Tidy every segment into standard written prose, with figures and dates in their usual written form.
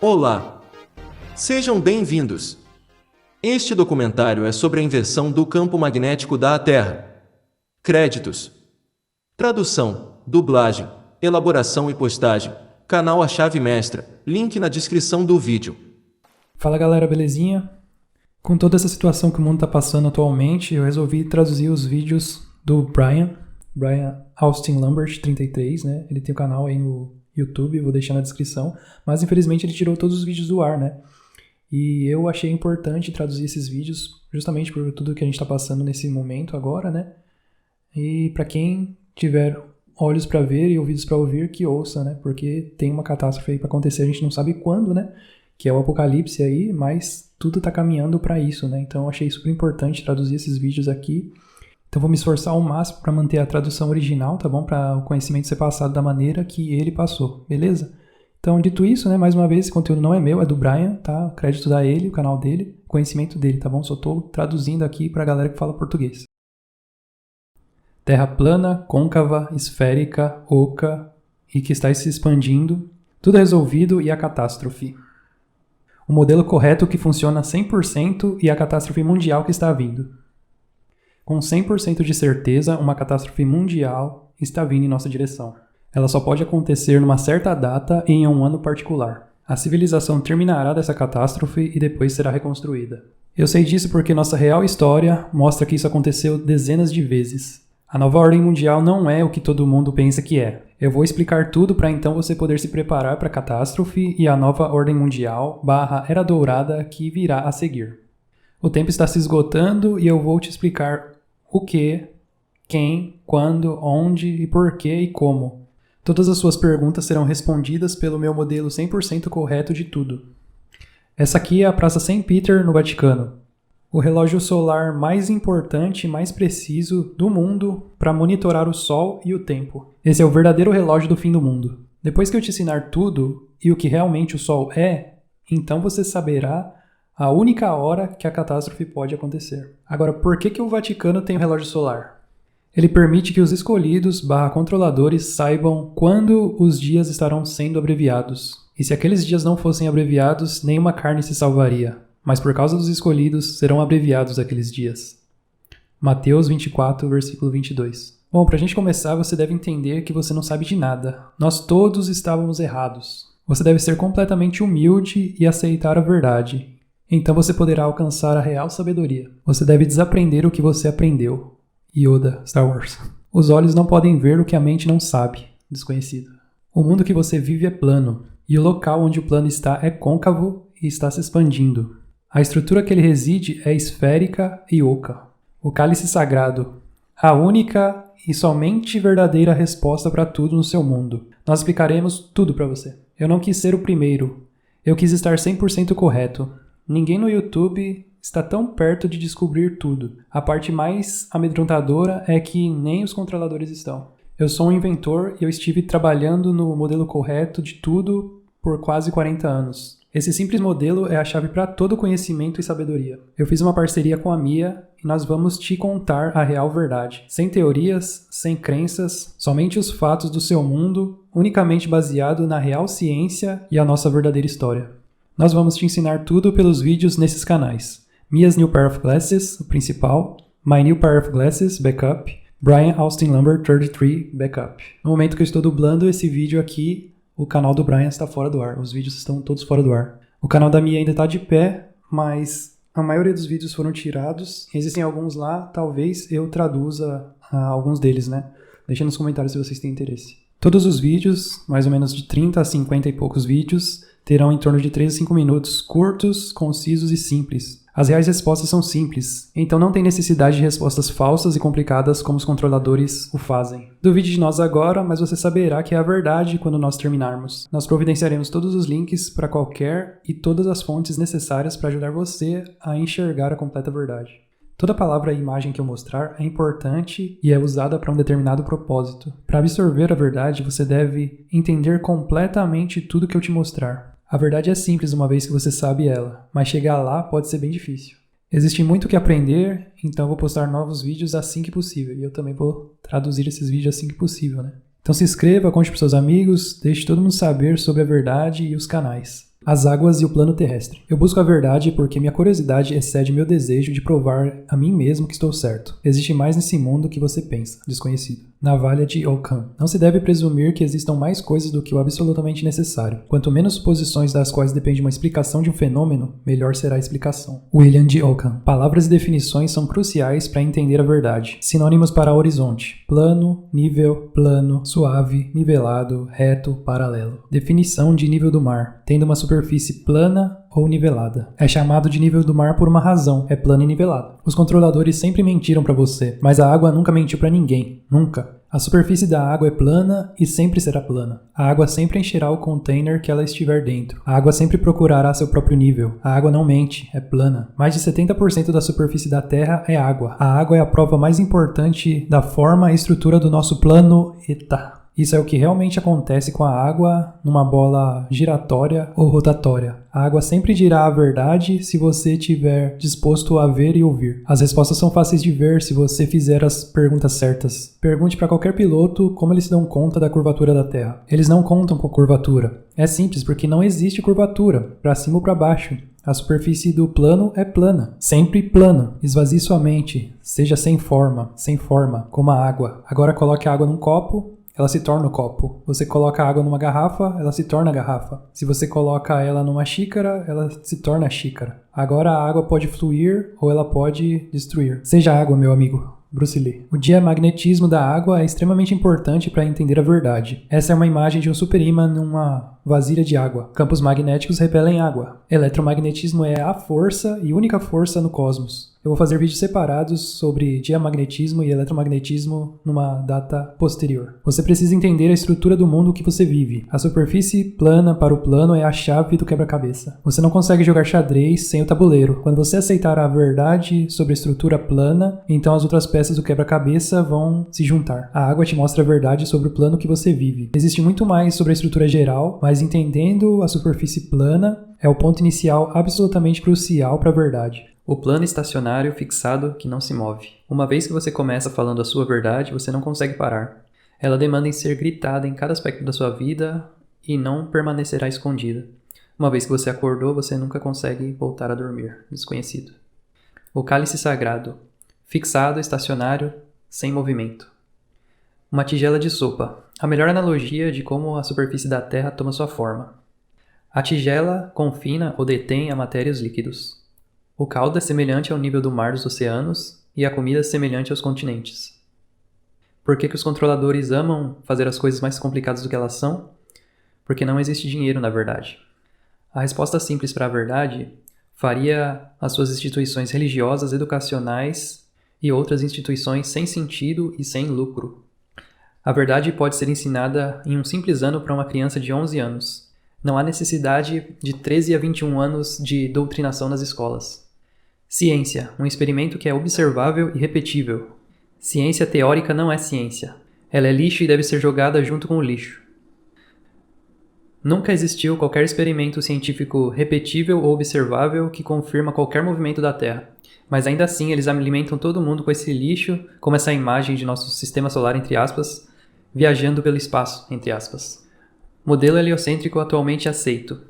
Olá! Sejam bem-vindos! Este documentário é sobre a inversão do campo magnético da Terra. Créditos: tradução, dublagem, elaboração e postagem, canal A Chave Mestra, link na descrição do vídeo. Fala galera, belezinha? Com toda essa situação que o mundo está passando atualmente, eu resolvi traduzir os vídeos do Brian Austin Lambert 33, né? Ele tem o canal aí no YouTube, vou deixar na descrição, mas infelizmente ele tirou todos os vídeos do ar, né? E eu achei importante traduzir esses vídeos justamente por tudo que a gente está passando nesse momento agora, né? E para quem tiver olhos para ver e ouvidos para ouvir, que ouça, né? Porque tem uma catástrofe aí para acontecer, a gente não sabe quando, né? Que é o apocalipse aí, mas tudo está caminhando para isso, né? Então eu achei super importante traduzir esses vídeos aqui. Então vou me esforçar ao máximo para manter a tradução original, tá bom? Para o conhecimento ser passado da maneira que ele passou, beleza? Então, dito isso, né? Mais uma vez, esse conteúdo não é meu, é do Brian, tá? Crédito a ele, o canal dele, o conhecimento dele, tá bom? Só tô traduzindo aqui para a galera que fala português. Terra plana, côncava, esférica, oca e que está se expandindo, tudo resolvido e a catástrofe. O modelo correto que funciona 100% e a catástrofe mundial que está vindo. Com 100% de certeza, uma catástrofe mundial está vindo em nossa direção. Ela só pode acontecer numa certa data e em um ano particular. A civilização terminará dessa catástrofe e depois será reconstruída. Eu sei disso porque nossa real história mostra que isso aconteceu dezenas de vezes. A nova ordem mundial não é o que todo mundo pensa que é. Eu vou explicar tudo para então você poder se preparar para a catástrofe e a nova ordem mundial / Era Dourada que virá a seguir. O tempo está se esgotando e eu vou te explicar o que, quem, quando, onde e porquê e como. Todas as suas perguntas serão respondidas pelo meu modelo 100% correto de tudo. Essa aqui é a Praça St. Peter, no Vaticano. O relógio solar mais importante e mais preciso do mundo para monitorar o Sol e o tempo. Esse é o verdadeiro relógio do fim do mundo. Depois que eu te ensinar tudo e o que realmente o Sol é, então você saberá a única hora que a catástrofe pode acontecer. Agora, por que o Vaticano tem o relógio solar? Ele permite que os escolhidos / controladores saibam quando os dias estarão sendo abreviados. E se aqueles dias não fossem abreviados, nenhuma carne se salvaria. Mas por causa dos escolhidos, serão abreviados aqueles dias. Mateus 24, versículo 22. Bom, pra gente começar, você deve entender que você não sabe de nada. Nós todos estávamos errados. Você deve ser completamente humilde e aceitar a verdade. Então você poderá alcançar a real sabedoria. Você deve desaprender o que você aprendeu. Yoda, Star Wars. Os olhos não podem ver o que a mente não sabe. Desconhecido. O mundo que você vive é plano. E o local onde o plano está é côncavo e está se expandindo. A estrutura que ele reside é esférica e oca. O cálice sagrado. A única e somente verdadeira resposta para tudo no seu mundo. Nós explicaremos tudo para você. Eu não quis ser o primeiro. Eu quis estar 100% correto. Ninguém no YouTube está tão perto de descobrir tudo. A parte mais amedrontadora é que nem os controladores estão. Eu sou um inventor e eu estive trabalhando no modelo correto de tudo por quase 40 anos. Esse simples modelo é a chave para todo conhecimento e sabedoria. Eu fiz uma parceria com a Mia e nós vamos te contar a real verdade. Sem teorias, sem crenças, somente os fatos do seu mundo, unicamente baseado na real ciência e a nossa verdadeira história. Nós vamos te ensinar tudo pelos vídeos nesses canais. Mia's New Pair of Glasses, o principal. My New Pair of Glasses, backup. Brian Austin Lambert 33, backup. No momento que eu estou dublando esse vídeo aqui, o canal do Brian está fora do ar. Os vídeos estão todos fora do ar. O canal da Mia ainda está de pé, mas a maioria dos vídeos foram tirados. Existem alguns lá, talvez eu traduza alguns deles, né? Deixa nos comentários se vocês têm interesse. Todos os vídeos, mais ou menos de 30 a 50 e poucos vídeos, terão em torno de 3 a 5 minutos, curtos, concisos e simples. As reais respostas são simples, então não tem necessidade de respostas falsas e complicadas como os controladores o fazem. Duvide de nós agora, mas você saberá que é a verdade quando nós terminarmos. Nós providenciaremos todos os links para qualquer e todas as fontes necessárias para ajudar você a enxergar a completa verdade. Toda palavra e imagem que eu mostrar é importante e é usada para um determinado propósito. Para absorver a verdade, você deve entender completamente tudo que eu te mostrar. A verdade é simples uma vez que você sabe ela, mas chegar lá pode ser bem difícil. Existe muito o que aprender, então vou postar novos vídeos assim que possível. E eu também vou traduzir esses vídeos assim que possível, né? Então se inscreva, conte para seus amigos, deixe todo mundo saber sobre a verdade e os canais. As águas e o plano terrestre. Eu busco a verdade porque minha curiosidade excede meu desejo de provar a mim mesmo que estou certo. Existe mais nesse mundo que você pensa, desconhecido. Navalha de Ockham. Não se deve presumir que existam mais coisas do que o absolutamente necessário. Quanto menos suposições das quais depende uma explicação de um fenômeno, melhor será a explicação. William de Ockham. Palavras e definições são cruciais para entender a verdade. Sinônimos para horizonte: plano, nível, plano, suave, nivelado, reto, paralelo. Definição de nível do mar: tendo uma superfície plana ou nivelada. É chamado de nível do mar por uma razão: é plano e nivelado. Os controladores sempre mentiram para você, mas a água nunca mentiu para ninguém. Nunca. A superfície da água é plana e sempre será plana. A água sempre encherá o container que ela estiver dentro. A água sempre procurará seu próprio nível. A água não mente, é plana. Mais de 70% da superfície da Terra é água. A água é a prova mais importante da forma e estrutura do nosso planeta. Isso é o que realmente acontece com a água numa bola giratória ou rotatória. A água sempre dirá a verdade se você estiver disposto a ver e ouvir. As respostas são fáceis de ver se você fizer as perguntas certas. Pergunte para qualquer piloto como eles se dão conta da curvatura da Terra. Eles não contam com curvatura. É simples porque não existe curvatura, para cima ou para baixo. A superfície do plano é plana, sempre plana. Esvazie sua mente, seja sem forma, como a água. Agora coloque a água num copo. Ela se torna o copo. Você coloca a água numa garrafa, ela se torna a garrafa. Se você coloca ela numa xícara, ela se torna a xícara. Agora a água pode fluir ou ela pode destruir. Seja água, meu amigo. Bruce Lee. O diamagnetismo da água é extremamente importante para entender a verdade. Essa é uma imagem de um superímã numa vasilha de água. Campos magnéticos repelem água. Eletromagnetismo é a força e única força no cosmos. Eu vou fazer vídeos separados sobre diamagnetismo e eletromagnetismo numa data posterior. Você precisa entender a estrutura do mundo que você vive. A superfície plana para o plano é a chave do quebra-cabeça. Você não consegue jogar xadrez sem o tabuleiro. Quando você aceitar a verdade sobre a estrutura plana, então as outras peças do quebra-cabeça vão se juntar. A água te mostra a verdade sobre o plano que você vive. Existe muito mais sobre a estrutura geral, mas entendendo a superfície plana é o ponto inicial absolutamente crucial para a verdade. O plano estacionário fixado que não se move. Uma vez que você começa falando a sua verdade, você não consegue parar. Ela demanda em ser gritada em cada aspecto da sua vida e não permanecerá escondida. Uma vez que você acordou, você nunca consegue voltar a dormir. Desconhecido. O cálice sagrado. Fixado, estacionário, sem movimento. Uma tigela de sopa. A melhor analogia de como a superfície da Terra toma sua forma. A tigela confina ou detém a matéria e os líquidos. O caldo é semelhante ao nível do mar dos oceanos e a comida é semelhante aos continentes. Por que os controladores amam fazer as coisas mais complicadas do que elas são? Porque não existe dinheiro na verdade. A resposta simples para a verdade faria as suas instituições religiosas, educacionais e outras instituições sem sentido e sem lucro. A verdade pode ser ensinada em um simples ano para uma criança de 11 anos. Não há necessidade de 13 a 21 anos de doutrinação nas escolas. Ciência, um experimento que é observável e repetível. Ciência teórica não é ciência. Ela é lixo e deve ser jogada junto com o lixo. Nunca existiu qualquer experimento científico repetível ou observável que confirma qualquer movimento da Terra. Mas ainda assim, eles alimentam todo mundo com esse lixo, como essa imagem de nosso sistema solar, entre aspas, viajando pelo espaço, entre aspas. Modelo heliocêntrico atualmente aceito.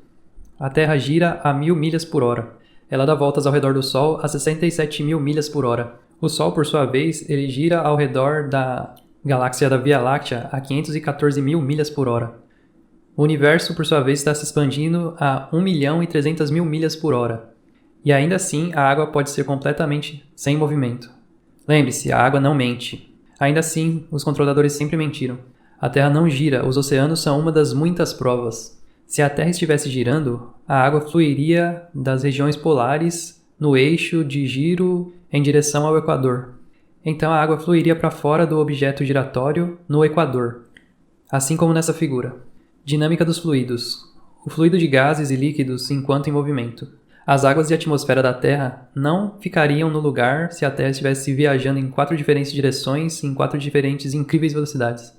A Terra gira a 1000 milhas por hora. Ela dá voltas ao redor do Sol a 67.000 milhas por hora. O Sol, por sua vez, ele gira ao redor da galáxia da Via Láctea a 514.000 milhas por hora. O universo, por sua vez, está se expandindo a 1.300.000 milhas por hora. E ainda assim, a água pode ser completamente sem movimento. Lembre-se, a água não mente. Ainda assim, os controladores sempre mentiram. A Terra não gira, os oceanos são uma das muitas provas. Se a Terra estivesse girando, a água fluiria das regiões polares no eixo de giro em direção ao Equador. Então a água fluiria para fora do objeto giratório no Equador, assim como nessa figura. Dinâmica dos fluidos. O fluido de gases e líquidos enquanto em movimento. As águas e a atmosfera da Terra não ficariam no lugar se a Terra estivesse viajando em 4 diferentes direções em 4 diferentes e incríveis velocidades.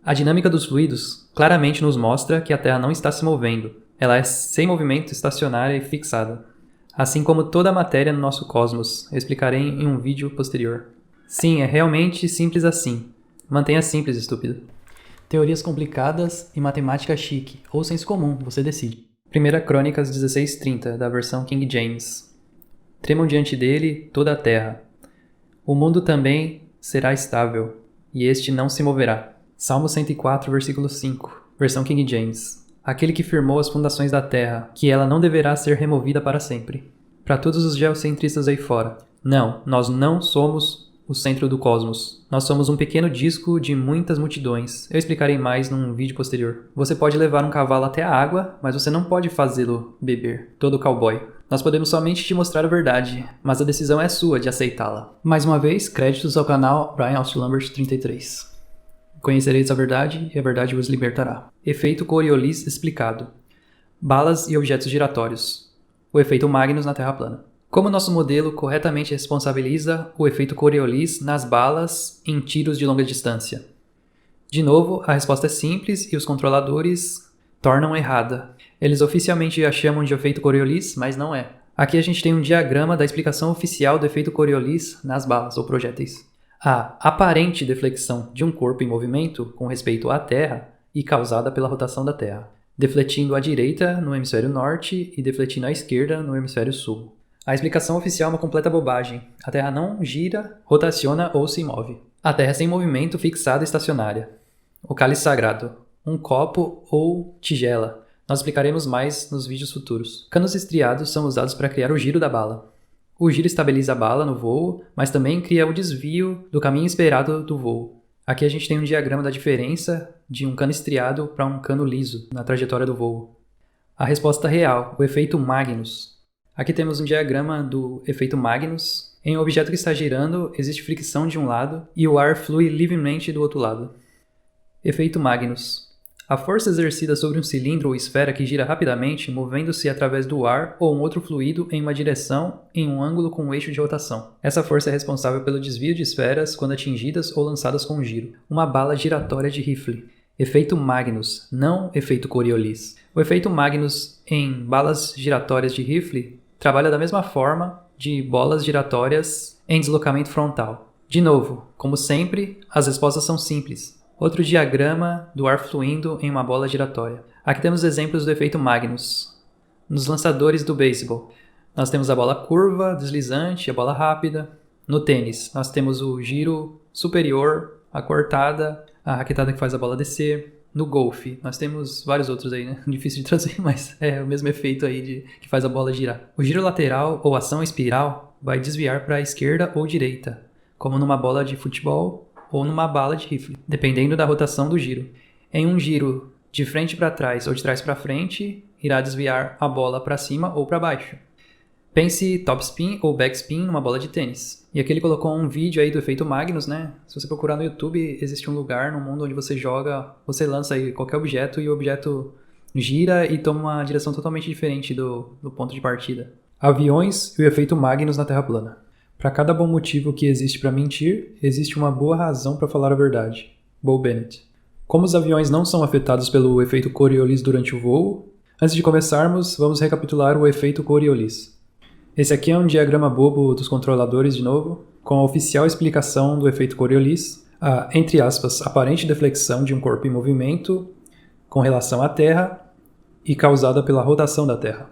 A dinâmica dos fluidos claramente nos mostra que a Terra não está se movendo. Ela é sem movimento, estacionária e fixada. Assim como toda a matéria no nosso cosmos. Eu explicarei em um vídeo posterior. Sim, é realmente simples assim. Mantenha simples, estúpido. Teorias complicadas e matemática chique, ou senso comum, você decide. 1 Crônicas 16:30, da versão King James. Tremam diante dele toda a terra. O mundo também será estável, e este não se moverá. Salmo 104, versículo 5, versão King James. Aquele que firmou as fundações da terra, que ela não deverá ser removida para sempre. Para todos os geocentristas aí fora. Não, nós não somos o centro do cosmos. Nós somos um pequeno disco de muitas multidões. Eu explicarei mais num vídeo posterior. Você pode levar um cavalo até a água, mas você não pode fazê-lo beber. Todo cowboy. Nós podemos somente te mostrar a verdade, mas a decisão é sua de aceitá-la. Mais uma vez, créditos ao canal Brian Austin Lambert 33. Conhecereis a verdade e a verdade vos libertará. Efeito Coriolis explicado. Balas e objetos giratórios. O efeito Magnus na Terra plana. Como nosso modelo corretamente responsabiliza o efeito Coriolis nas balas em tiros de longa distância? De novo, a resposta é simples e os controladores tornam errada. Eles oficialmente a chamam de efeito Coriolis, mas não é. Aqui a gente tem um diagrama da explicação oficial do efeito Coriolis nas balas ou projéteis. A aparente deflexão de um corpo em movimento com respeito à Terra e causada pela rotação da Terra, defletindo à direita no hemisfério norte e defletindo à esquerda no hemisfério sul. A explicação oficial é uma completa bobagem. A Terra não gira, rotaciona ou se move. A Terra é sem movimento, fixada e estacionária. O cálice sagrado. Um copo ou tigela. Nós explicaremos mais nos vídeos futuros. Canos estriados são usados para criar o giro da bala. O giro estabiliza a bala no voo, mas também cria o desvio do caminho esperado do voo. Aqui a gente tem um diagrama da diferença de um cano estriado para um cano liso na trajetória do voo. A resposta real, o efeito Magnus. Aqui temos um diagrama do efeito Magnus. Em um objeto que está girando, existe fricção de um lado e o ar flui livremente do outro lado. Efeito Magnus. A força exercida sobre um cilindro ou esfera que gira rapidamente, movendo-se através do ar ou um outro fluido em uma direção em um ângulo com um eixo de rotação. Essa força é responsável pelo desvio de esferas quando atingidas ou lançadas com giro. Uma bala giratória de rifle. Efeito Magnus, não efeito Coriolis. O efeito Magnus em balas giratórias de rifle trabalha da mesma forma de bolas giratórias em deslocamento frontal. De novo, como sempre, as respostas são simples. Outro diagrama do ar fluindo em uma bola giratória. Aqui temos exemplos do efeito Magnus. Nos lançadores do beisebol, nós temos a bola curva, deslizante, a bola rápida. No tênis, nós temos o giro superior, a cortada, a raquetada que faz a bola descer. No golfe, nós temos vários outros aí, né? Difícil de traduzir, mas é o mesmo efeito aí que faz a bola girar. O giro lateral ou ação espiral vai desviar para a esquerda ou direita, como numa bola de futebol ou numa bala de rifle, dependendo da rotação do giro. Em um giro de frente para trás ou de trás para frente, irá desviar a bola para cima ou para baixo. Pense topspin ou backspin numa bola de tênis. E aqui ele colocou um vídeo aí do efeito Magnus, né? Se você procurar no YouTube, existe um lugar no mundo onde você joga, você lança aí qualquer objeto e o objeto gira e toma uma direção totalmente diferente do ponto de partida. Aviões e o efeito Magnus na Terra plana. Para cada bom motivo que existe para mentir, existe uma boa razão para falar a verdade. Bo Bennett. Como os aviões não são afetados pelo efeito Coriolis durante o voo, antes de começarmos, vamos recapitular o efeito Coriolis. Esse aqui é um diagrama bobo dos controladores de novo, com a oficial explicação do efeito Coriolis, a, entre aspas, aparente deflexão de um corpo em movimento com relação à Terra e causada pela rotação da Terra,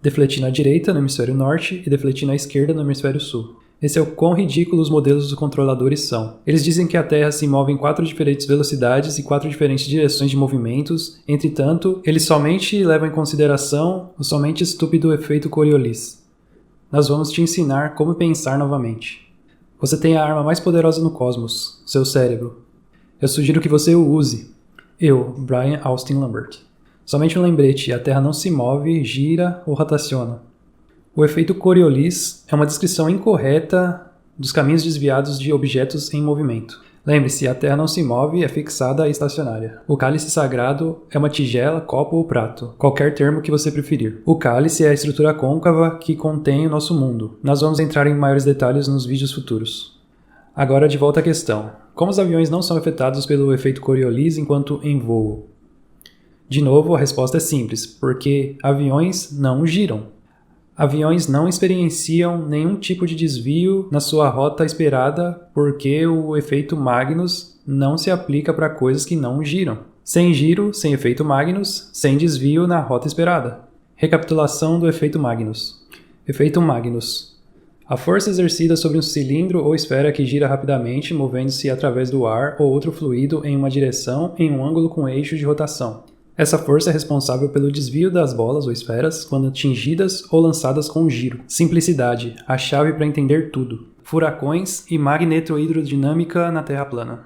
defletindo à direita no hemisfério norte e defletindo à esquerda no hemisfério sul. Esse é o quão ridículos os modelos dos controladores são. Eles dizem que a Terra se move em 4 diferentes velocidades e 4 diferentes direções de movimentos, entretanto, eles somente levam em consideração o somente estúpido efeito Coriolis. Nós vamos te ensinar como pensar novamente. Você tem a arma mais poderosa no cosmos, seu cérebro. Eu sugiro que você o use. Eu, Brian Austin Lambert. Somente um lembrete, a Terra não se move, gira ou rotaciona. O efeito Coriolis é uma descrição incorreta dos caminhos desviados de objetos em movimento. Lembre-se, a Terra não se move, é fixada e estacionária. O cálice sagrado é uma tigela, copo ou prato, qualquer termo que você preferir. O cálice é a estrutura côncava que contém o nosso mundo. Nós vamos entrar em maiores detalhes nos vídeos futuros. Agora de volta à questão. Como os aviões não são afetados pelo efeito Coriolis enquanto em voo? De novo, a resposta é simples, porque aviões não giram. Aviões não experienciam nenhum tipo de desvio na sua rota esperada porque o efeito Magnus não se aplica para coisas que não giram. Sem giro, sem efeito Magnus, sem desvio na rota esperada. Recapitulação do efeito Magnus. Efeito Magnus. A força exercida sobre um cilindro ou esfera que gira rapidamente, movendo-se através do ar ou outro fluido em uma direção em um ângulo com eixo de rotação. Essa força é responsável pelo desvio das bolas ou esferas quando atingidas ou lançadas com um giro. Simplicidade, a chave para entender tudo. Furacões e magnetohidrodinâmica na Terra plana.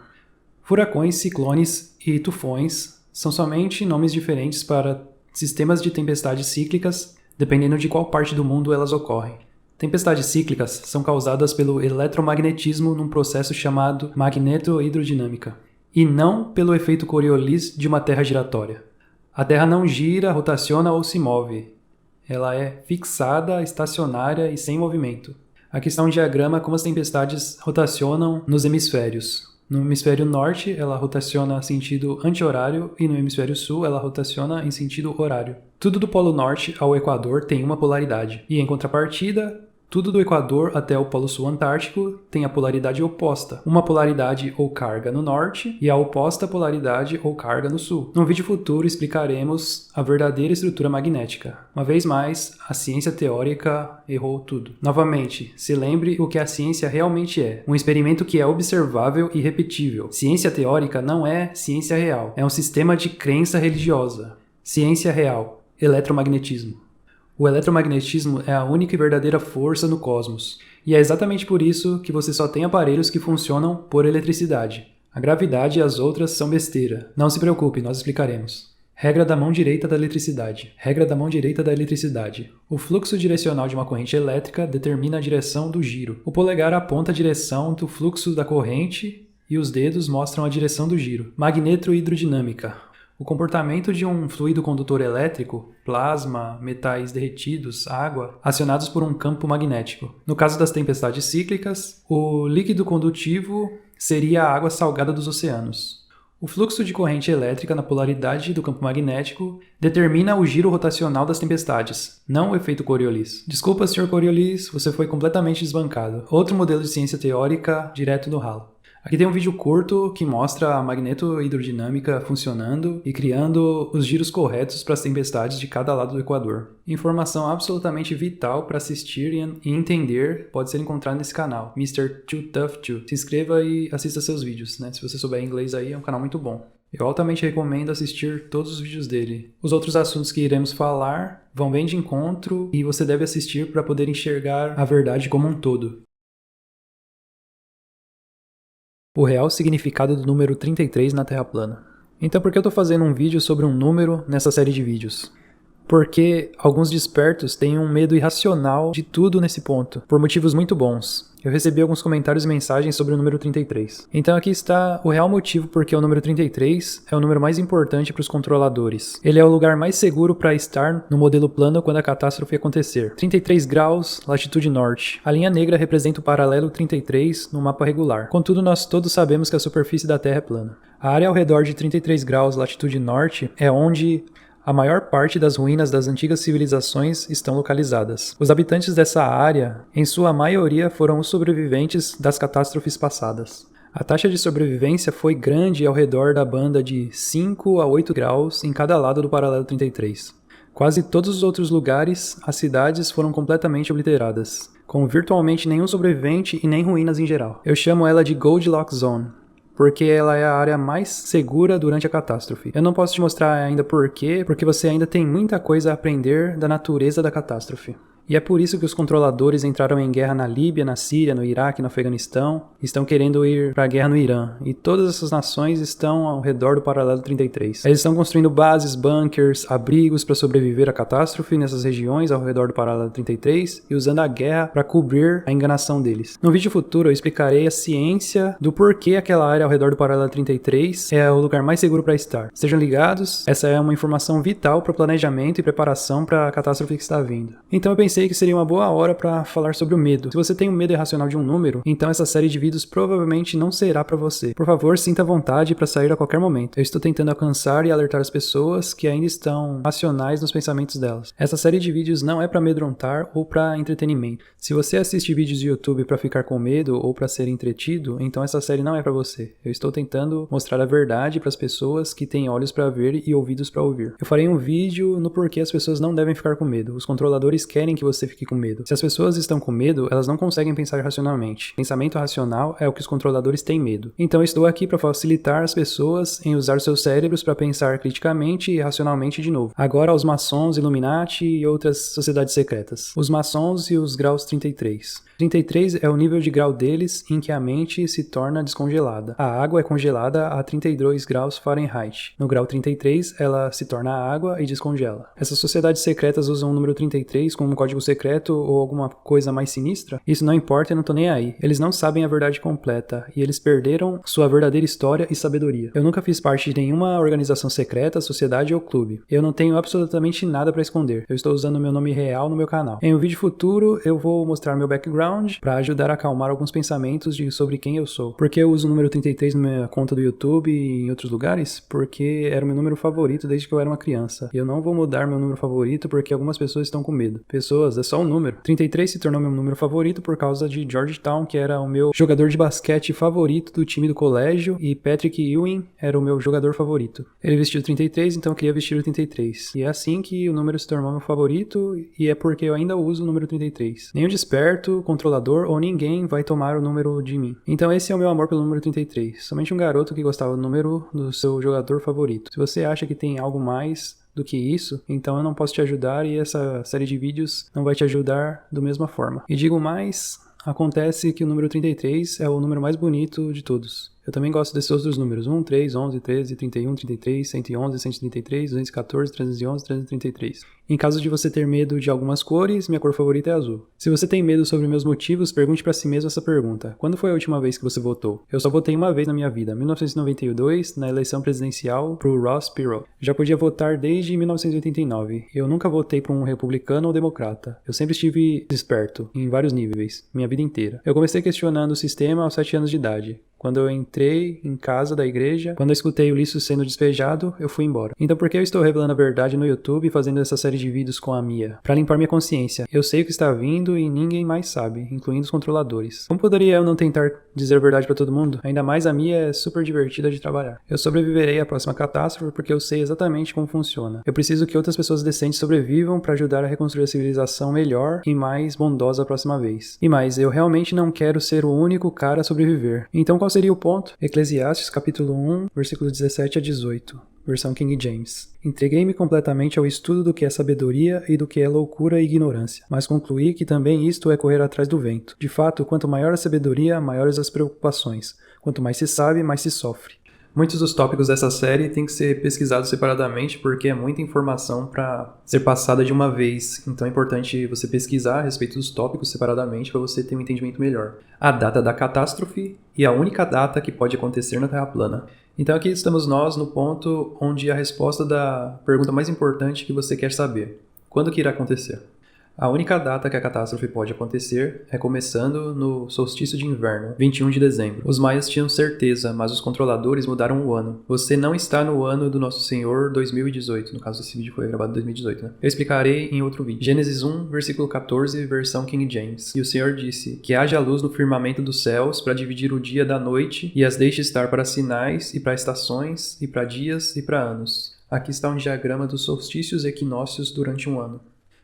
Furacões, ciclones e tufões são somente nomes diferentes para sistemas de tempestades cíclicas, dependendo de qual parte do mundo elas ocorrem. Tempestades cíclicas são causadas pelo eletromagnetismo num processo chamado magnetohidrodinâmica, e não pelo efeito Coriolis de uma Terra giratória. A Terra não gira, rotaciona ou se move. Ela é fixada, estacionária e sem movimento. Aqui está um diagrama como as tempestades rotacionam nos hemisférios. No hemisfério norte, ela rotaciona em sentido anti-horário e no hemisfério sul, ela rotaciona em sentido horário. Tudo do Polo Norte ao Equador tem uma polaridade. E em contrapartida, tudo do Equador até o Polo Sul Antártico tem a polaridade oposta. Uma polaridade ou carga no norte e a oposta polaridade ou carga no sul. Num vídeo futuro explicaremos a verdadeira estrutura magnética. Uma vez mais, a ciência teórica errou tudo. Novamente, se lembre o que a ciência realmente é. Um experimento que é observável e repetível. Ciência teórica não é ciência real. É um sistema de crença religiosa. Ciência real. Eletromagnetismo. O eletromagnetismo é a única e verdadeira força no cosmos, e é exatamente por isso que você só tem aparelhos que funcionam por eletricidade. A gravidade e as outras são besteira. Não se preocupe, nós explicaremos. Regra da mão direita da eletricidade. Regra da mão direita da eletricidade. O fluxo direcional de uma corrente elétrica determina a direção do giro. O polegar aponta a direção do fluxo da corrente e os dedos mostram a direção do giro. Magnetohidrodinâmica. O comportamento de um fluido condutor elétrico, plasma, metais derretidos, água, acionados por um campo magnético. No caso das tempestades cíclicas, o líquido condutivo seria a água salgada dos oceanos. O fluxo de corrente elétrica na polaridade do campo magnético determina o giro rotacional das tempestades, não o efeito Coriolis. Desculpa, Sr. Coriolis, você foi completamente desbancado. Outro modelo de ciência teórica direto do ralo. Aqui tem um vídeo curto que mostra a magnetohidrodinâmica funcionando e criando os giros corretos para as tempestades de cada lado do Equador. Informação absolutamente vital para assistir e entender pode ser encontrada nesse canal, Mr. Too Tough Too. Se inscreva e assista seus vídeos, né? Se você souber inglês aí, é um canal muito bom. Eu altamente recomendo assistir todos os vídeos dele. Os outros assuntos que iremos falar vão bem de encontro e você deve assistir para poder enxergar a verdade como um todo. O real significado do número 33 na Terra plana. Então por que eu estou fazendo um vídeo sobre um número nessa série de vídeos? Porque alguns despertos têm um medo irracional de tudo nesse ponto, por motivos muito bons. Eu recebi alguns comentários e mensagens sobre o número 33. Então aqui está o real motivo porque o número 33 é o número mais importante para os controladores. Ele é o lugar mais seguro para estar no modelo plano quando a catástrofe acontecer. 33 graus, latitude norte. A linha negra representa o paralelo 33 no mapa regular. Contudo, nós todos sabemos que a superfície da Terra é plana. A área ao redor de 33 graus, latitude norte, é onde a maior parte das ruínas das antigas civilizações estão localizadas. Os habitantes dessa área, em sua maioria, foram os sobreviventes das catástrofes passadas. A taxa de sobrevivência foi grande ao redor da banda de 5 a 8 graus em cada lado do paralelo 33. Quase todos os outros lugares, as cidades foram completamente obliteradas, com virtualmente nenhum sobrevivente e nem ruínas em geral. Eu chamo ela de Goldilocks Zone, porque ela é a área mais segura durante a catástrofe. Eu não posso te mostrar ainda por quê, porque você ainda tem muita coisa a aprender da natureza da catástrofe. E é por isso que os controladores entraram em guerra na Líbia, na Síria, no Iraque, no Afeganistão, estão querendo ir para a guerra no Irã. E todas essas nações estão ao redor do paralelo 33. Eles estão construindo bases, bunkers, abrigos para sobreviver à catástrofe nessas regiões ao redor do paralelo 33 e usando a guerra para cobrir a enganação deles. No vídeo futuro eu explicarei a ciência do porquê aquela área ao redor do paralelo 33 é o lugar mais seguro para estar. Sejam ligados, essa é uma informação vital para o planejamento e preparação para a catástrofe que está vindo. Então eu pensei pensei que seria uma boa hora para falar sobre o medo. Se você tem um medo irracional de um número, então essa série de vídeos provavelmente não será para você. Por favor, sinta vontade para sair a qualquer momento. Eu estou tentando alcançar e alertar as pessoas que ainda estão racionais nos pensamentos delas. Essa série de vídeos não é para amedrontar ou para entretenimento. Se você assiste vídeos de YouTube para ficar com medo ou para ser entretido, então essa série não é para você. Eu estou tentando mostrar a verdade para as pessoas que têm olhos para ver e ouvidos para ouvir. Eu farei um vídeo no porquê as pessoas não devem ficar com medo. Os controladores querem que você fique com medo. Se as pessoas estão com medo, elas não conseguem pensar racionalmente. Pensamento racional é o que os controladores têm medo. Então eu estou aqui para facilitar as pessoas em usar seus cérebros para pensar criticamente e racionalmente de novo. Agora aos maçons, Illuminati e outras sociedades secretas. Os maçons e os graus 33. 33 é o nível de grau deles em que a mente se torna descongelada. A água é congelada a 32 graus Fahrenheit. No grau 33, ela se torna água e descongela. Essas sociedades secretas usam o número 33 como um código secreto ou alguma coisa mais sinistra? Isso não importa, eu não tô nem aí. Eles não sabem a verdade completa e eles perderam sua verdadeira história e sabedoria. Eu nunca fiz parte de nenhuma organização secreta, sociedade ou clube. Eu não tenho absolutamente nada para esconder. Eu estou usando meu nome real no meu canal. Em um vídeo futuro, eu vou mostrar meu background para ajudar a acalmar alguns pensamentos sobre quem eu sou. Por que eu uso o número 33 na minha conta do YouTube e em outros lugares? Porque era o meu número favorito desde que eu era uma criança. E eu não vou mudar meu número favorito porque algumas pessoas estão com medo. Pessoas, é só um número. 33 se tornou meu número favorito por causa de Georgetown, que era o meu jogador de basquete favorito do time do colégio, e Patrick Ewing era o meu jogador favorito. Ele vestiu 33, então eu queria vestir o 33. E é assim que o número se tornou meu favorito, e é porque eu ainda uso o número 33. Nenhum desperto, controlador ou ninguém vai tomar o número de mim. Então esse é o meu amor pelo número 33. Somente um garoto que gostava do número do seu jogador favorito. Se você acha que tem algo mais do que isso, então eu não posso te ajudar e essa série de vídeos não vai te ajudar da mesma forma. E digo mais, acontece que o número 33 é o número mais bonito de todos. Eu também gosto desses outros números, 1, 3, 11, 13, 31, 33, 111, 133, 214, 311, 333. Em caso de você ter medo de algumas cores, minha cor favorita é azul. Se você tem medo sobre meus motivos, pergunte pra si mesmo essa pergunta. Quando foi a última vez que você votou? Eu só votei uma vez na minha vida, 1992, na eleição presidencial pro Ross Perot. Já podia votar desde 1989. Eu nunca votei pra um republicano ou democrata. Eu sempre estive desperto, em vários níveis, minha vida inteira. Eu comecei questionando o sistema aos 7 anos de idade. Quando eu entrei em casa da igreja, quando eu escutei o Ulisses sendo despejado, eu fui embora. Então por que eu estou revelando a verdade no YouTube e fazendo essa série de vídeos com a Mia? Pra limpar minha consciência. Eu sei o que está vindo e ninguém mais sabe, incluindo os controladores. Como poderia eu não tentar dizer a verdade pra todo mundo? Ainda mais a Mia é super divertida de trabalhar. Eu sobreviverei à próxima catástrofe porque eu sei exatamente como funciona. Eu preciso que outras pessoas decentes sobrevivam pra ajudar a reconstruir a civilização melhor e mais bondosa a próxima vez. E mais, eu realmente não quero ser o único cara a sobreviver. Então qual seria o ponto? Eclesiastes capítulo 1, versículos 17 a 18, versão King James. Entreguei-me completamente ao estudo do que é sabedoria e do que é loucura e ignorância, mas concluí que também isto é correr atrás do vento. De fato, quanto maior a sabedoria, maiores as preocupações. Quanto mais se sabe, mais se sofre. Muitos dos tópicos dessa série têm que ser pesquisados separadamente porque é muita informação para ser passada de uma vez. Então é importante você pesquisar a respeito dos tópicos separadamente para você ter um entendimento melhor. A data da catástrofe e a única data que pode acontecer na Terra plana. Então aqui estamos nós no ponto onde a resposta da pergunta mais importante que você quer saber. Quando que irá acontecer? A única data que a catástrofe pode acontecer é começando no solstício de inverno, 21 de dezembro. Os maias tinham certeza, mas os controladores mudaram o ano. Você não está no ano do Nosso Senhor 2018. No caso, esse vídeo foi gravado em 2018, né? Eu explicarei em outro vídeo. Gênesis 1, versículo 14, versão King James. E o Senhor disse, que haja luz no firmamento dos céus para dividir o dia da noite e as deixe estar para sinais e para estações e para dias e para anos. Aqui está um diagrama dos solstícios e equinócios durante um ano.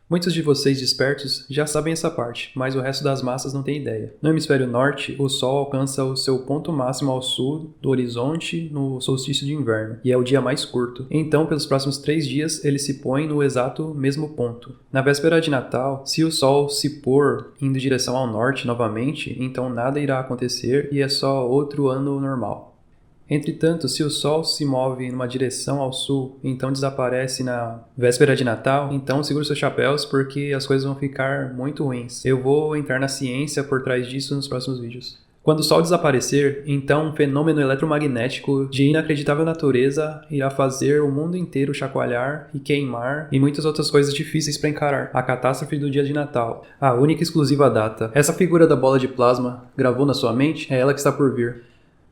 Muitos de vocês despertos já sabem essa parte, mas o resto das massas não tem ideia. No hemisfério norte, o Sol alcança o seu ponto máximo ao sul do horizonte no solstício de inverno, e é o dia mais curto. Então, pelos próximos 3 dias, ele se põe no exato mesmo ponto. Na véspera de Natal, se o Sol se pôr indo em direção ao norte novamente, então nada irá acontecer e é só outro ano normal. Entretanto, se o Sol se move numa direção ao sul e então desaparece na véspera de Natal, então segure seus chapéus porque as coisas vão ficar muito ruins. Eu vou entrar na ciência por trás disso nos próximos vídeos. Quando o Sol desaparecer, então um fenômeno eletromagnético de inacreditável natureza irá fazer o mundo inteiro chacoalhar e queimar e muitas outras coisas difíceis para encarar. A catástrofe do dia de Natal, a única e exclusiva data. Essa figura da bola de plasma gravou na sua mente? É ela que está por vir.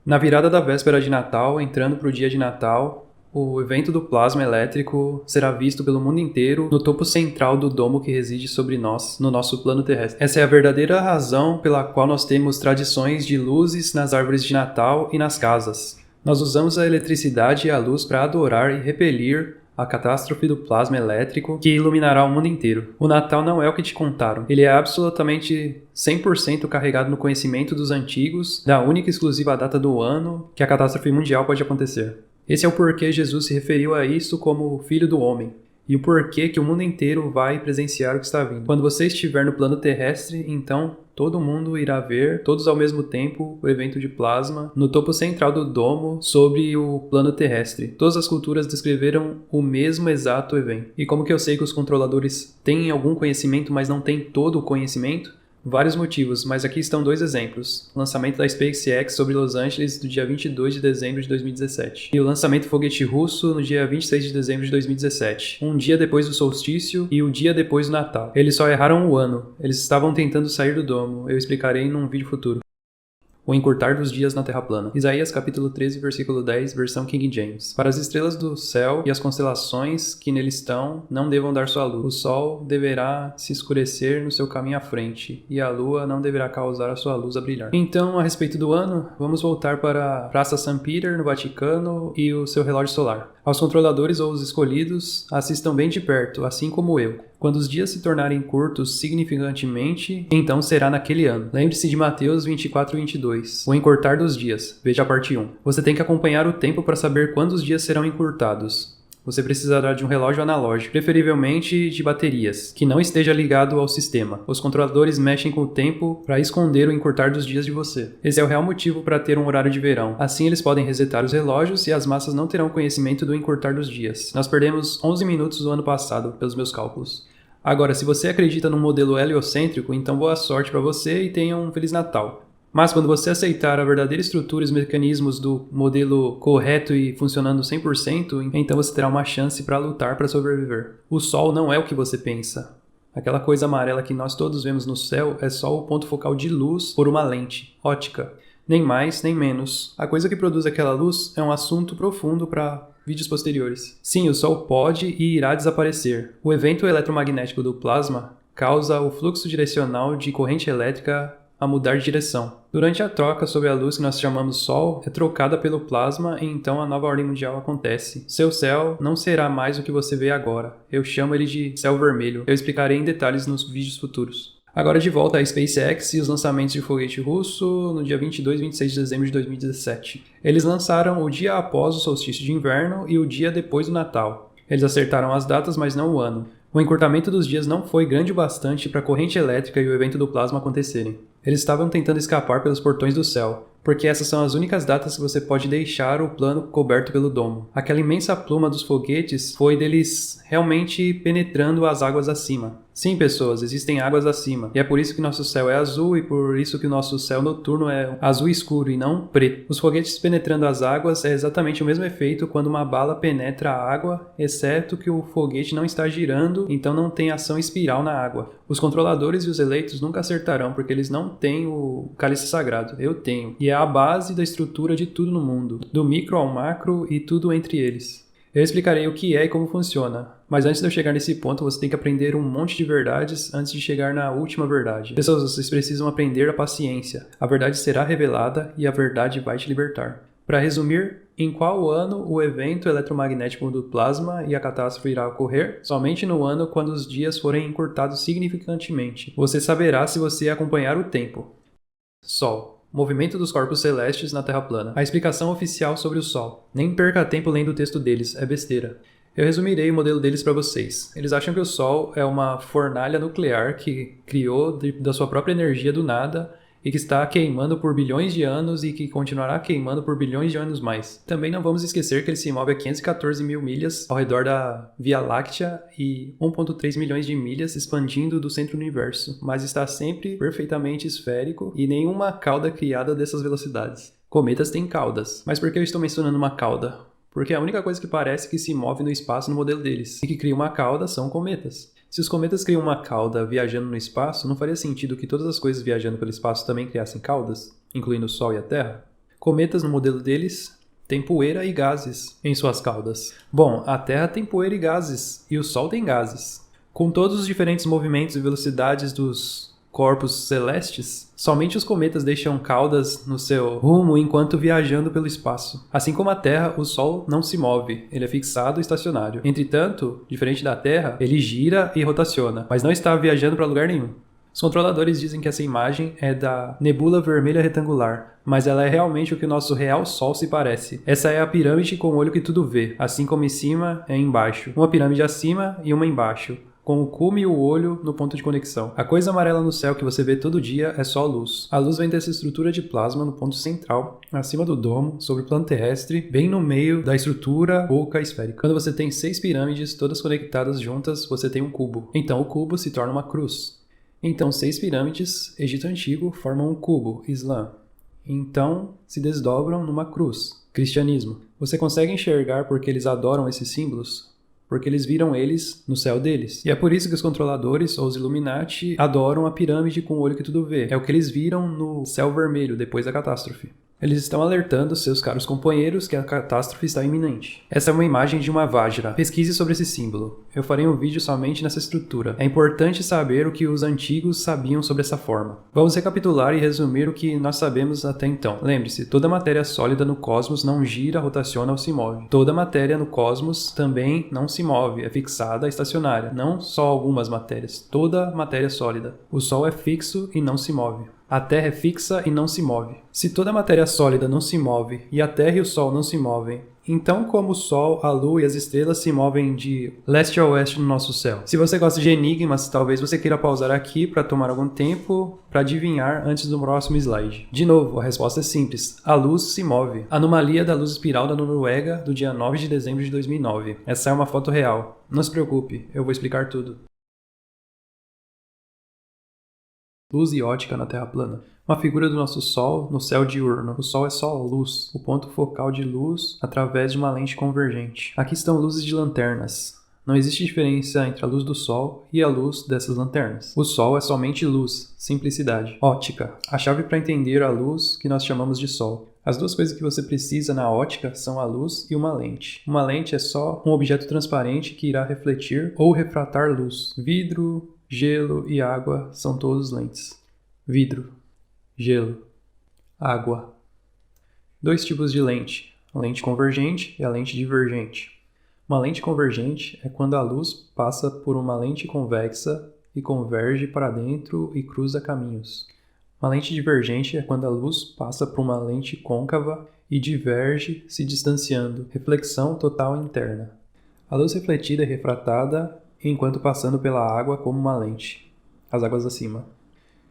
Na virada da véspera de Natal, entrando para o dia de Natal, o evento do plasma elétrico será visto pelo mundo inteiro no topo central do domo que reside sobre nós, no nosso plano terrestre. Essa é a verdadeira razão pela qual nós temos tradições de luzes nas árvores de Natal e nas casas. Nós usamos a eletricidade e a luz para adorar e repelir a catástrofe do plasma elétrico que iluminará o mundo inteiro. O Natal não é o que te contaram. Ele é absolutamente 100% carregado no conhecimento dos antigos, da única e exclusiva data do ano que a catástrofe mundial pode acontecer. Esse é o porquê Jesus se referiu a isso como o Filho do Homem, e o porquê que o mundo inteiro vai presenciar o que está vindo. Quando você estiver no plano terrestre, então todo mundo irá ver, todos ao mesmo tempo, o evento de plasma no topo central do domo sobre o plano terrestre. Todas as culturas descreveram o mesmo exato evento. E como que eu sei que os controladores têm algum conhecimento, mas não têm todo o conhecimento? Vários motivos, mas aqui estão 2 exemplos. O lançamento da SpaceX sobre Los Angeles do dia 22 de dezembro de 2017 e o lançamento do foguete russo no dia 26 de dezembro de 2017, um dia depois do solstício e o dia depois do Natal. Eles só erraram o ano, eles estavam tentando sair do domo, eu explicarei num vídeo futuro. O encurtar dos dias na Terra plana. Isaías capítulo 13, versículo 10, versão King James. Para as estrelas do céu e as constelações que nele estão, não devam dar sua luz. O sol deverá se escurecer no seu caminho à frente, e a lua não deverá causar a sua luz a brilhar. Então, a respeito do ano, vamos voltar para a Praça St. Peter, no Vaticano, e o seu relógio solar. Aos controladores ou os escolhidos, assistam bem de perto, assim como eu. Quando os dias se tornarem curtos significantemente, então será naquele ano. Lembre-se de Mateus 24:22. O encurtar dos dias. Veja a parte 1. Você tem que acompanhar o tempo para saber quando os dias serão encurtados. Você precisará de um relógio analógico, preferivelmente de baterias, que não esteja ligado ao sistema. Os controladores mexem com o tempo para esconder o encurtar dos dias de você. Esse é o real motivo para ter um horário de verão. Assim eles podem resetar os relógios e as massas não terão conhecimento do encurtar dos dias. Nós perdemos 11 minutos no ano passado, pelos meus cálculos. Agora, se você acredita num modelo heliocêntrico, então boa sorte para você e tenha um Feliz Natal. Mas quando você aceitar a verdadeira estrutura e os mecanismos do modelo correto e funcionando 100%, então você terá uma chance para lutar para sobreviver. O Sol não é o que você pensa. Aquela coisa amarela que nós todos vemos no céu é só o ponto focal de luz por uma lente óptica. Nem mais, nem menos. A coisa que produz aquela luz é um assunto profundo para vídeos posteriores. Sim, o Sol pode e irá desaparecer. O evento eletromagnético do plasma causa o fluxo direcional de corrente elétrica a mudar de direção. Durante a troca sobre a luz que nós chamamos Sol, é trocada pelo plasma e então a nova ordem mundial acontece. Seu céu não será mais o que você vê agora. Eu chamo ele de céu vermelho. Eu explicarei em detalhes nos vídeos futuros. Agora de volta à SpaceX e os lançamentos de foguete russo no dia 22 e 26 de dezembro de 2017. Eles lançaram o dia após o solstício de inverno e o dia depois do Natal. Eles acertaram as datas, mas não o ano. O encurtamento dos dias não foi grande o bastante para a corrente elétrica e o evento do plasma acontecerem. Eles estavam tentando escapar pelos portões do céu, porque essas são as únicas datas que você pode deixar o plano coberto pelo domo. Aquela imensa pluma dos foguetes foi deles realmente penetrando as águas acima. Sim, pessoas, existem águas acima, e é por isso que nosso céu é azul e por isso que o nosso céu noturno é azul escuro e não preto. Os foguetes penetrando as águas é exatamente o mesmo efeito quando uma bala penetra a água, exceto que o foguete não está girando, então não tem ação espiral na água. Os controladores e os eleitos nunca acertarão porque eles não têm o cálice sagrado. Eu tenho. E é a base da estrutura de tudo no mundo, do micro ao macro e tudo entre eles. Eu explicarei o que é e como funciona, mas antes de eu chegar nesse ponto você tem que aprender um monte de verdades antes de chegar na última verdade. Pessoas, vocês precisam aprender a paciência. A verdade será revelada e a verdade vai te libertar. Para resumir, em qual ano o evento eletromagnético do plasma e a catástrofe irá ocorrer? Somente no ano quando os dias forem encurtados significantemente. Você saberá se você acompanhar o tempo. Sol. Movimento dos corpos celestes na Terra plana. A explicação oficial sobre o Sol. Nem perca tempo lendo o texto deles, é besteira. Eu resumirei o modelo deles para vocês. Eles acham que o Sol é uma fornalha nuclear que criou da sua própria energia do nada e que está queimando por bilhões de anos e que continuará queimando por bilhões de anos mais. Também não vamos esquecer que ele se move a 514 mil milhas ao redor da Via Láctea e 1,3 milhões de milhas expandindo do centro do universo, mas está sempre perfeitamente esférico e nenhuma cauda criada dessas velocidades. Cometas têm caudas, mas por que eu estou mencionando uma cauda? Porque a única coisa que parece que se move no espaço no modelo deles e que cria uma cauda são cometas. Se os cometas criam uma cauda viajando no espaço, não faria sentido que todas as coisas viajando pelo espaço também criassem caudas, incluindo o Sol e a Terra? Cometas, no modelo deles, têm poeira e gases em suas caudas. Bom, a Terra tem poeira e gases, e o Sol tem gases. Com todos os diferentes movimentos e velocidades dos corpos celestes, somente os cometas deixam caudas no seu rumo enquanto viajando pelo espaço. Assim como a Terra, o Sol não se move, ele é fixado e estacionário. Entretanto, diferente da Terra, ele gira e rotaciona, mas não está viajando para lugar nenhum. Os controladores dizem que essa imagem é da nebula vermelha retangular, mas ela é realmente o que o nosso real Sol se parece. Essa é a pirâmide com o olho que tudo vê, assim como em cima é embaixo. Uma pirâmide acima e uma embaixo, com o cume e o olho no ponto de conexão. A coisa amarela no céu que você vê todo dia é só a luz. A luz vem dessa estrutura de plasma no ponto central, acima do domo, sobre o plano terrestre, bem no meio da estrutura oca esférica. Quando você tem 6 pirâmides, todas conectadas juntas, você tem um cubo. Então o cubo se torna uma cruz. Então 6 pirâmides, Egito Antigo, formam um cubo, Islã. Então se desdobram numa cruz, cristianismo. Você consegue enxergar porque eles adoram esses símbolos? Porque eles viram eles no céu deles. E é por isso que os controladores, ou os Illuminati, adoram a pirâmide com o olho que tudo vê. É o que eles viram no céu vermelho depois da catástrofe. Eles estão alertando seus caros companheiros que a catástrofe está iminente. Essa é uma imagem de uma Vajra. Pesquise sobre esse símbolo. Eu farei um vídeo somente nessa estrutura. É importante saber o que os antigos sabiam sobre essa forma. Vamos recapitular e resumir o que nós sabemos até então. Lembre-se, toda matéria sólida no cosmos não gira, rotaciona ou se move. Toda matéria no cosmos também não se move, é fixada, estacionária. Não só algumas matérias, toda matéria sólida. O Sol é fixo e não se move. A Terra é fixa e não se move. Se toda a matéria sólida não se move e a Terra e o Sol não se movem, então como o Sol, a Lua e as estrelas se movem de leste a oeste no nosso céu? Se você gosta de enigmas, talvez você queira pausar aqui para tomar algum tempo para adivinhar antes do próximo slide. De novo, a resposta é simples. A luz se move. Anomalia da luz espiral da Noruega do dia 9 de dezembro de 2009. Essa é uma foto real. Não se preocupe, eu vou explicar tudo. Luz e ótica na Terra plana. Uma figura do nosso Sol no céu diurno. O Sol é só a luz, o ponto focal de luz através de uma lente convergente. Aqui estão luzes de lanternas. Não existe diferença entre a luz do Sol e a luz dessas lanternas. O Sol é somente luz, simplicidade. Ótica, a chave para entender a luz que nós chamamos de Sol. As duas coisas que você precisa na ótica são a luz e uma lente. Uma lente é só um objeto transparente que irá refletir ou refratar luz. Vidro, gelo e água são todos lentes. Vidro, gelo, água. 2 tipos de lente, a lente convergente e a lente divergente. Uma lente convergente é quando a luz passa por uma lente convexa e converge para dentro e cruza caminhos. Uma lente divergente é quando a luz passa por uma lente côncava e diverge, se distanciando. Reflexão total interna. A luz refletida é refratada enquanto passando pela água como uma lente. As águas acima.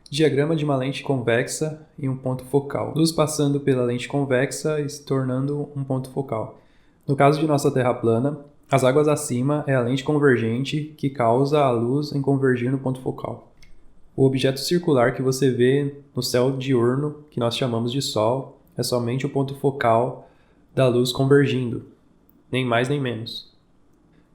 Diagrama de uma lente convexa e um ponto focal. Luz passando pela lente convexa e se tornando um ponto focal. No caso de nossa Terra plana, as águas acima é a lente convergente que causa a luz em convergir no ponto focal. O objeto circular que você vê no céu diurno, que nós chamamos de Sol, é somente o ponto focal da luz convergindo, nem mais nem menos.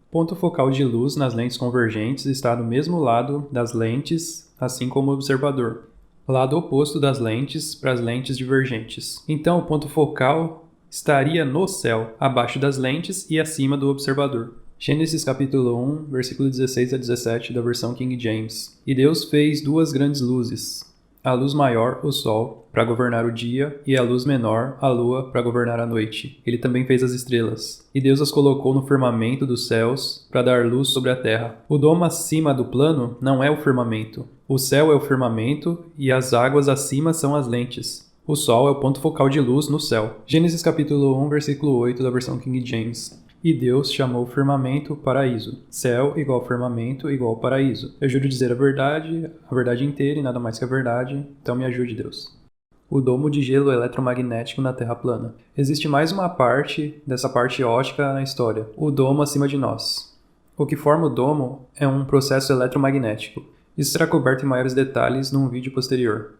O ponto focal de luz nas lentes convergentes está no mesmo lado das lentes, assim como o observador, lado oposto das lentes para as lentes divergentes. Então, o ponto focal estaria no céu, abaixo das lentes e acima do observador. Gênesis capítulo 1, versículo 16 a 17 da versão King James. E Deus fez 2 grandes luzes, a luz maior, o sol, para governar o dia, e a luz menor, a lua, para governar a noite. Ele também fez as estrelas. E Deus as colocou no firmamento dos céus, para dar luz sobre a terra. O domo acima do plano não é o firmamento. O céu é o firmamento, e as águas acima são as lentes. O sol é o ponto focal de luz no céu. Gênesis capítulo 1, versículo 8 da versão King James. E Deus chamou o firmamento paraíso. Céu igual firmamento igual paraíso. Eu juro dizer a verdade inteira e nada mais que a verdade, então me ajude, Deus. O domo de gelo eletromagnético na Terra plana. Existe mais uma parte dessa parte ótica na história, o domo acima de nós. O que forma o domo é um processo eletromagnético. Isso será coberto em maiores detalhes num vídeo posterior.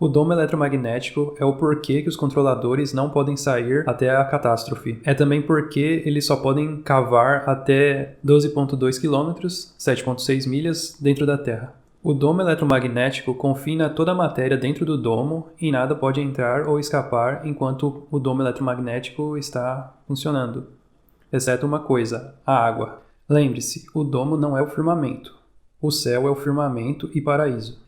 O domo eletromagnético é o porquê que os controladores não podem sair até a catástrofe. É também porque eles só podem cavar até 12,2 km, 7,6 milhas, dentro da Terra. O domo eletromagnético confina toda a matéria dentro do domo e nada pode entrar ou escapar enquanto o domo eletromagnético está funcionando. Exceto uma coisa, a água. Lembre-se, o domo não é o firmamento. O céu é o firmamento e paraíso.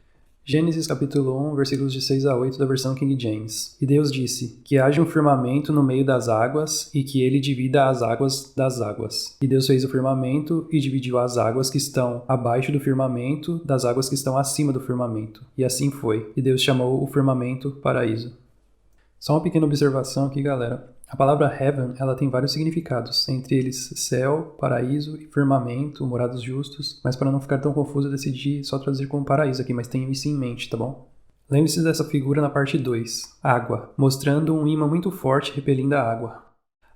Gênesis capítulo 1, versículos de 6 a 8 da versão King James. E Deus disse, que haja um firmamento no meio das águas e que ele divida as águas das águas. E Deus fez o firmamento e dividiu as águas que estão abaixo do firmamento das águas que estão acima do firmamento. E assim foi. E Deus chamou o firmamento paraíso. Só uma pequena observação aqui, galera. A palavra heaven, ela tem vários significados, entre eles céu, paraíso e firmamento, morados justos, mas para não ficar tão confuso eu decidi só traduzir como paraíso aqui, mas tenham isso em mente, tá bom? Lembre-se dessa figura na parte 2, água, mostrando um ímã muito forte repelindo a água.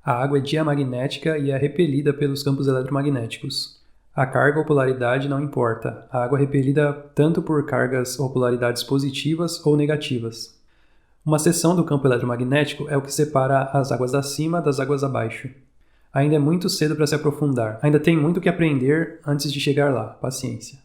A água é diamagnética e é repelida pelos campos eletromagnéticos. A carga ou polaridade não importa, a água é repelida tanto por cargas ou polaridades positivas ou negativas. Uma seção do campo eletromagnético é o que separa as águas acima das águas abaixo. Ainda é muito cedo para se aprofundar. Ainda tem muito que aprender antes de chegar lá. Paciência.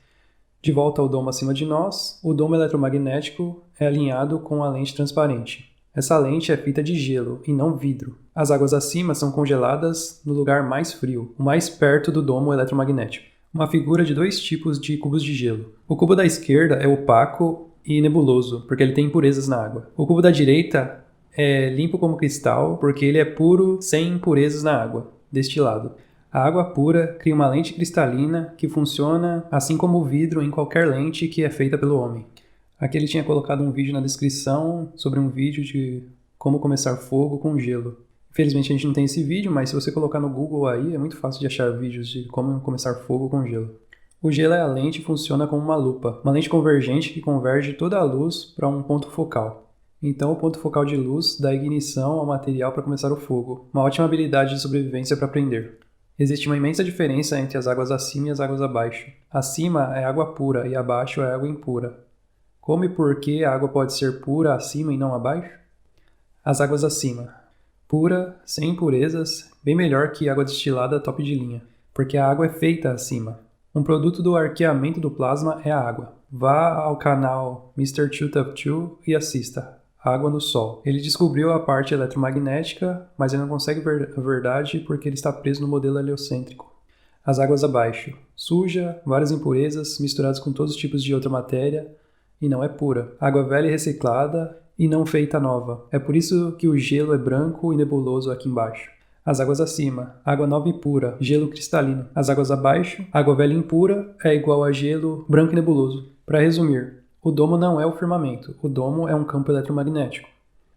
De volta ao domo acima de nós, o domo eletromagnético é alinhado com a lente transparente. Essa lente é feita de gelo e não vidro. As águas acima são congeladas no lugar mais frio, o mais perto do domo eletromagnético. Uma figura de dois tipos de cubos de gelo. O cubo da esquerda é opaco e nebuloso, porque ele tem impurezas na água. O cubo da direita é limpo como cristal, porque ele é puro, sem impurezas na água, deste lado. A água pura cria uma lente cristalina que funciona assim como o vidro em qualquer lente que é feita pelo homem. Aqui ele tinha colocado um vídeo na descrição sobre um vídeo de como começar fogo com gelo. Infelizmente a gente não tem esse vídeo, mas se você colocar no Google aí, é muito fácil de achar vídeos de como começar fogo com gelo. O gelo é a lente e funciona como uma lupa, uma lente convergente que converge toda a luz para um ponto focal. Então o ponto focal de luz dá ignição ao material para começar o fogo, uma ótima habilidade de sobrevivência para aprender. Existe uma imensa diferença entre as águas acima e as águas abaixo. Acima é água pura e abaixo é água impura. Como e por que a água pode ser pura acima e não abaixo? As águas acima. Pura, sem impurezas, bem melhor que água destilada top de linha, porque a água é feita acima. Um produto do arqueamento do plasma é a água. Vá ao canal Mr.2Tough2 e assista Água no Sol. Ele descobriu a parte eletromagnética, mas ele não consegue ver a verdade porque ele está preso no modelo heliocêntrico. As águas abaixo. Suja, várias impurezas misturadas com todos os tipos de outra matéria e não é pura. Água velha e reciclada e não feita nova. É por isso que o gelo é branco e nebuloso aqui embaixo. As águas acima, água nova e pura, gelo cristalino. As águas abaixo, água velha e impura, é igual a gelo branco e nebuloso. Para resumir, o domo não é o firmamento, o domo é um campo eletromagnético.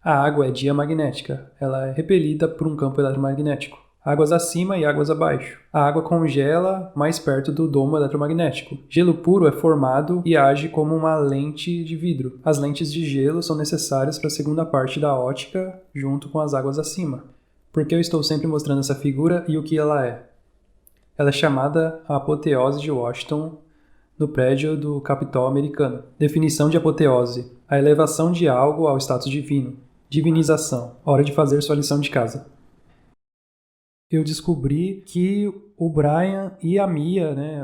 A água é diamagnética, ela é repelida por um campo eletromagnético. Águas acima e águas abaixo. A água congela mais perto do domo eletromagnético. Gelo puro é formado e age como uma lente de vidro. As lentes de gelo são necessárias para a segunda parte da ótica, junto com as águas acima. Por que eu estou sempre mostrando essa figura e o que ela é? Ela é chamada a apoteose de Washington no prédio do Capitólio americano. Definição de apoteose: a elevação de algo ao status divino. Divinização: hora de fazer sua lição de casa. Eu descobri que o Brian e a Mia, né,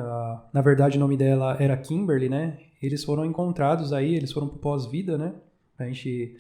na verdade o nome dela era Kimberly, né, eles foram encontrados aí, eles foram pro pós-vida, né, a gente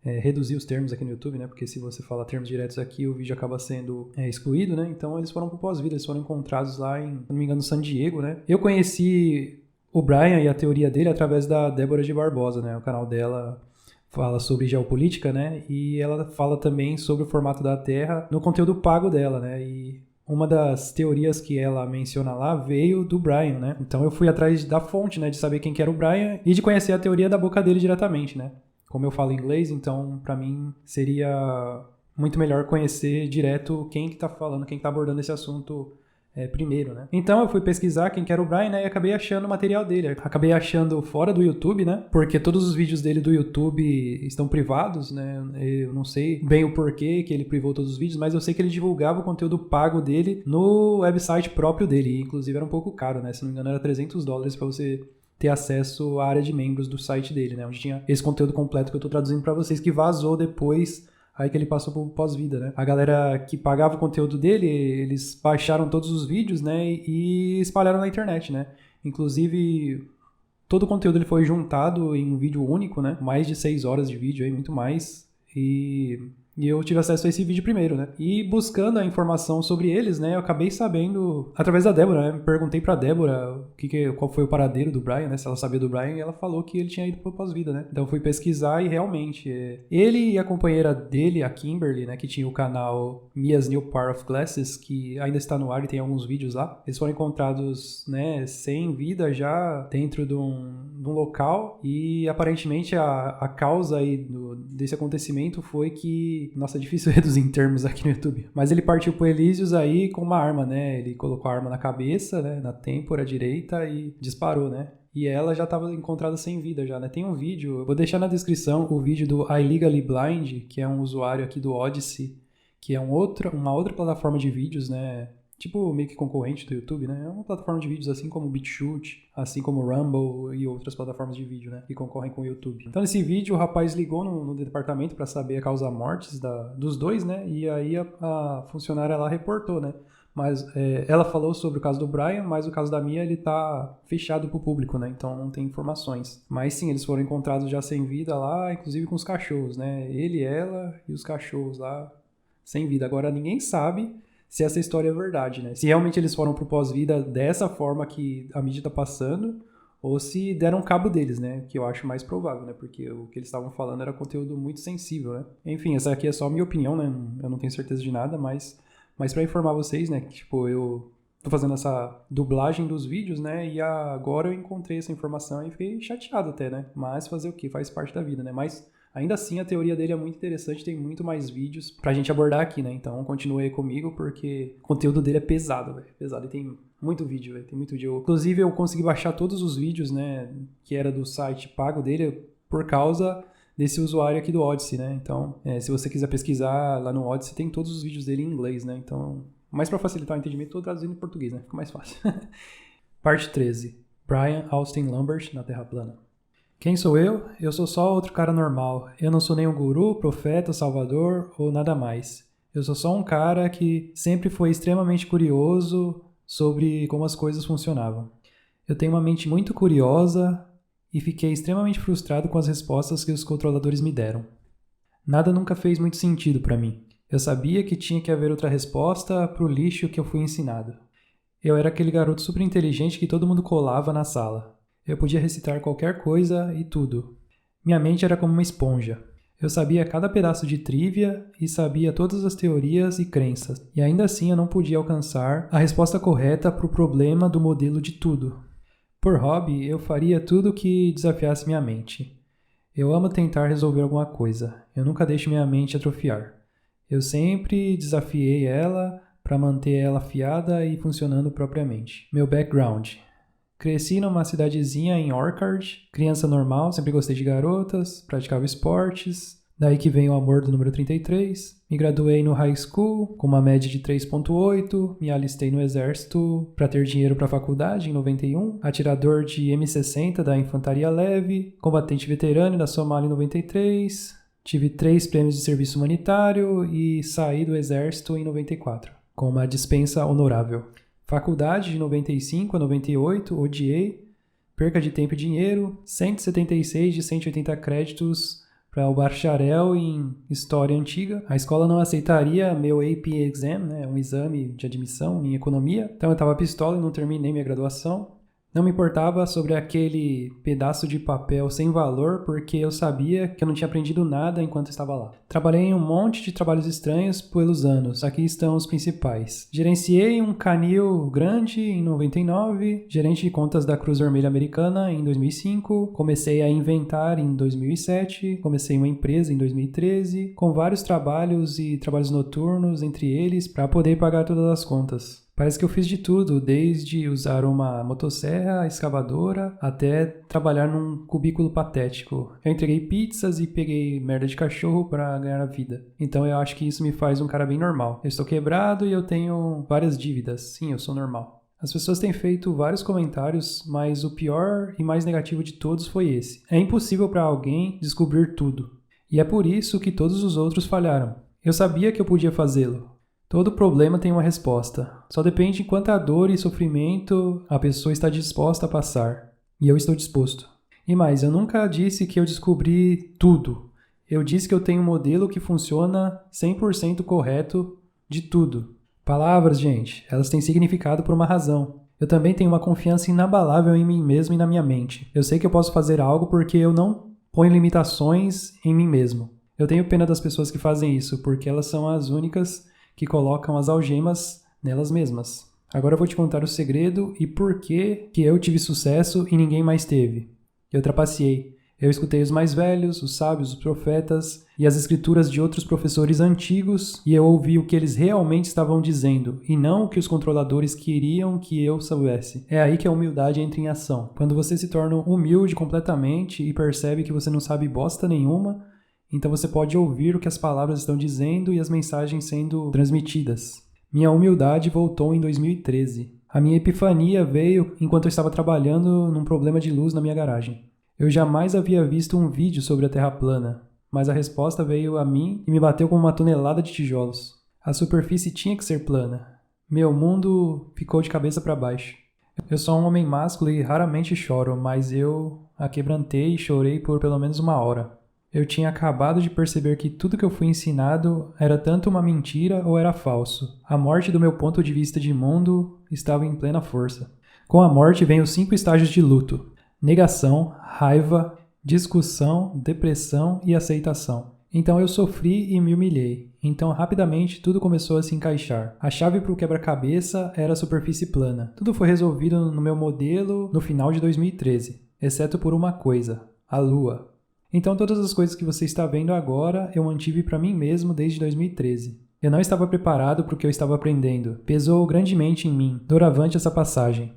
reduzir os termos aqui no YouTube, né? Porque se você fala termos diretos aqui, o vídeo acaba sendo excluído, né? Então eles foram pro pós-vida, eles foram encontrados lá em, se não me engano, San Diego, né? Eu conheci o Brian e a teoria dele através da Débora de Barbosa, né? O canal dela fala sobre geopolítica, né? E ela fala também sobre o formato da Terra no conteúdo pago dela, né? E uma das teorias que ela menciona lá veio do Brian, né? Então eu fui atrás da fonte, né? De saber quem que era o Brian e de conhecer a teoria da boca dele diretamente, né? Como eu falo inglês, então para mim seria muito melhor conhecer direto quem que tá falando, quem que tá abordando esse assunto primeiro, né? Então eu fui pesquisar quem que era o Brian, né? E acabei achando o material dele. Acabei achando fora do YouTube, né? Porque todos os vídeos dele do YouTube estão privados, né? Eu não sei bem o porquê que ele privou todos os vídeos, mas eu sei que ele divulgava o conteúdo pago dele no website próprio dele. E, inclusive era um pouco caro, né? Se não me engano era $300 para você ter acesso à área de membros do site dele, né? Onde tinha esse conteúdo completo que eu tô traduzindo para vocês, que vazou depois, aí que ele passou pro pós-vida, né? A galera que pagava o conteúdo dele, eles baixaram todos os vídeos, né? E espalharam na internet, né? Inclusive, todo o conteúdo ele foi juntado em um vídeo único, né? Mais de 6 horas de vídeo aí, muito mais. E eu tive acesso a esse vídeo primeiro, né? E buscando a informação sobre eles, né? Eu acabei sabendo através da Débora, né? Perguntei pra Débora qual foi o paradeiro do Brian, né? Se ela sabia do Brian, e ela falou que ele tinha ido pro pós-vida, né? Então fui pesquisar e realmente ele e a companheira dele, a Kimberly, né? Que tinha o canal Mia's New Pair of Glasses, que ainda está no ar e tem alguns vídeos lá. Eles foram encontrados, né? Sem vida já dentro de um local, e aparentemente a causa aí desse acontecimento foi que... Nossa, é difícil reduzir em termos aqui no YouTube. Mas ele partiu pro Elysius aí com uma arma, né? Ele colocou a arma na cabeça, né? Na têmpora direita e disparou, né? E ela já estava encontrada sem vida já, né? Tem um vídeo, eu vou deixar na descrição o vídeo do iLegally Blind, que é um usuário aqui do Odyssey, que é uma outra plataforma de vídeos, né? Tipo meio que concorrente do YouTube, né? É uma plataforma de vídeos assim como o BitChute, assim como o Rumble e outras plataformas de vídeo, né? Que concorrem com o YouTube. Então nesse vídeo o rapaz ligou no departamento para saber a causa mortes dos dois, né? E aí a funcionária lá reportou, né? Mas ela falou sobre o caso do Brian, mas o caso da Mia ele tá fechado pro público, né? Então não tem informações. Mas sim, eles foram encontrados já sem vida lá, inclusive com os cachorros, né? Ele, ela e os cachorros lá sem vida. Agora ninguém sabe se essa história é verdade, né? Se realmente eles foram pro pós-vida dessa forma que a mídia tá passando, ou se deram cabo deles, né? Que eu acho mais provável, né? Porque o que eles estavam falando era conteúdo muito sensível, né? Enfim, essa aqui é só a minha opinião, né? Eu não tenho certeza de nada, mas para informar vocês, né? Que, tipo, eu tô fazendo essa dublagem dos vídeos, né? E agora eu encontrei essa informação e fiquei chateado até, né? Mas fazer o quê? Faz parte da vida, né? Mas... ainda assim, a teoria dele é muito interessante, tem muito mais vídeos pra gente abordar aqui, né? Então, continue aí comigo, porque o conteúdo dele é pesado, velho. Pesado, e tem muito vídeo, velho. Tem muito vídeo. Inclusive, eu consegui baixar todos os vídeos, né? Que era do site pago dele, por causa desse usuário aqui do Odyssey, né? Então, se você quiser pesquisar lá no Odyssey, tem todos os vídeos dele em inglês, né? Então, mais pra facilitar o entendimento, tô traduzindo em português, né? Fica mais fácil. Parte 13. Brian Austin Lambert na Terra Plana. Quem sou eu? Eu sou só outro cara normal. Eu não sou nenhum guru, profeta, salvador ou nada mais. Eu sou só um cara que sempre foi extremamente curioso sobre como as coisas funcionavam. Eu tenho uma mente muito curiosa e fiquei extremamente frustrado com as respostas que os controladores me deram. Nada nunca fez muito sentido para mim. Eu sabia que tinha que haver outra resposta pro lixo que eu fui ensinado. Eu era aquele garoto super inteligente que todo mundo colava na sala. Eu podia recitar qualquer coisa e tudo. Minha mente era como uma esponja. Eu sabia cada pedaço de trivia e sabia todas as teorias e crenças. E ainda assim eu não podia alcançar a resposta correta para o problema do modelo de tudo. Por hobby, eu faria tudo que desafiasse minha mente. Eu amo tentar resolver alguma coisa. Eu nunca deixo minha mente atrofiar. Eu sempre desafiei ela para manter ela afiada e funcionando propriamente. Meu background... Cresci numa cidadezinha em Orchard, criança normal, sempre gostei de garotas, praticava esportes, daí que vem o amor do número 33. Me graduei no high school com uma média de 3.8, me alistei no exército para ter dinheiro para a faculdade em 91, atirador de M60 da Infantaria Leve, combatente veterano da Somália em 93, tive 3 prêmios de serviço humanitário e saí do exército em 94, com uma dispensa honorável. Faculdade de 95 a 98, odiei, perca de tempo e dinheiro, 176 de 180 créditos para o bacharel em História Antiga. A escola não aceitaria meu AP Exam, né, um exame de admissão em Economia, então eu estava pistola e não terminei minha graduação. Não me importava sobre aquele pedaço de papel sem valor, porque eu sabia que eu não tinha aprendido nada enquanto estava lá. Trabalhei em um monte de trabalhos estranhos pelos anos. Aqui estão os principais. Gerenciei um canil grande em 99, gerente de contas da Cruz Vermelha Americana em 2005, comecei a inventar em 2007, comecei uma empresa em 2013, com vários trabalhos e trabalhos noturnos entre eles para poder pagar todas as contas. Parece que eu fiz de tudo, desde usar uma motosserra, escavadora, até trabalhar num cubículo patético. Eu entreguei pizzas e peguei merda de cachorro para ganhar a vida. Então eu acho que isso me faz um cara bem normal. Eu estou quebrado e eu tenho várias dívidas. Sim, eu sou normal. As pessoas têm feito vários comentários, mas o pior e mais negativo de todos foi esse. É impossível para alguém descobrir tudo. E é por isso que todos os outros falharam. Eu sabia que eu podia fazê-lo. Todo problema tem uma resposta. Só depende de quanta dor e sofrimento a pessoa está disposta a passar. E eu estou disposto. E mais, eu nunca disse que eu descobri tudo. Eu disse que eu tenho um modelo que funciona 100% correto de tudo. Palavras, gente, elas têm significado por uma razão. Eu também tenho uma confiança inabalável em mim mesmo e na minha mente. Eu sei que eu posso fazer algo porque eu não ponho limitações em mim mesmo. Eu tenho pena das pessoas que fazem isso, porque elas são as únicas que colocam as algemas nelas mesmas. Agora eu vou te contar o segredo e por que eu tive sucesso e ninguém mais teve. Eu trapaceei. Eu escutei os mais velhos, os sábios, os profetas e as escrituras de outros professores antigos e eu ouvi o que eles realmente estavam dizendo e não o que os controladores queriam que eu soubesse. É aí que a humildade entra em ação. Quando você se torna humilde completamente e percebe que você não sabe bosta nenhuma, então você pode ouvir o que as palavras estão dizendo e as mensagens sendo transmitidas. Minha humildade voltou em 2013. A minha epifania veio enquanto eu estava trabalhando num problema de luz na minha garagem. Eu jamais havia visto um vídeo sobre a Terra plana, mas a resposta veio a mim e me bateu como uma tonelada de tijolos. A superfície tinha que ser plana. Meu mundo ficou de cabeça para baixo. Eu sou um homem másculo e raramente choro, mas eu aquebrantei e chorei por pelo menos 1 hora. Eu tinha acabado de perceber que tudo que eu fui ensinado era tanto uma mentira ou era falso. A morte do meu ponto de vista de mundo estava em plena força. Com a morte vem os 5 estágios de luto: negação, raiva, discussão, depressão e aceitação. Então eu sofri e me humilhei. Então rapidamente tudo começou a se encaixar. A chave para o quebra-cabeça era a superfície plana. Tudo foi resolvido no meu modelo no final de 2013, exceto por uma coisa: a Lua. Então todas as coisas que você está vendo agora eu mantive para mim mesmo desde 2013. Eu não estava preparado para o que eu estava aprendendo. Pesou grandemente em mim. Doravante essa passagem.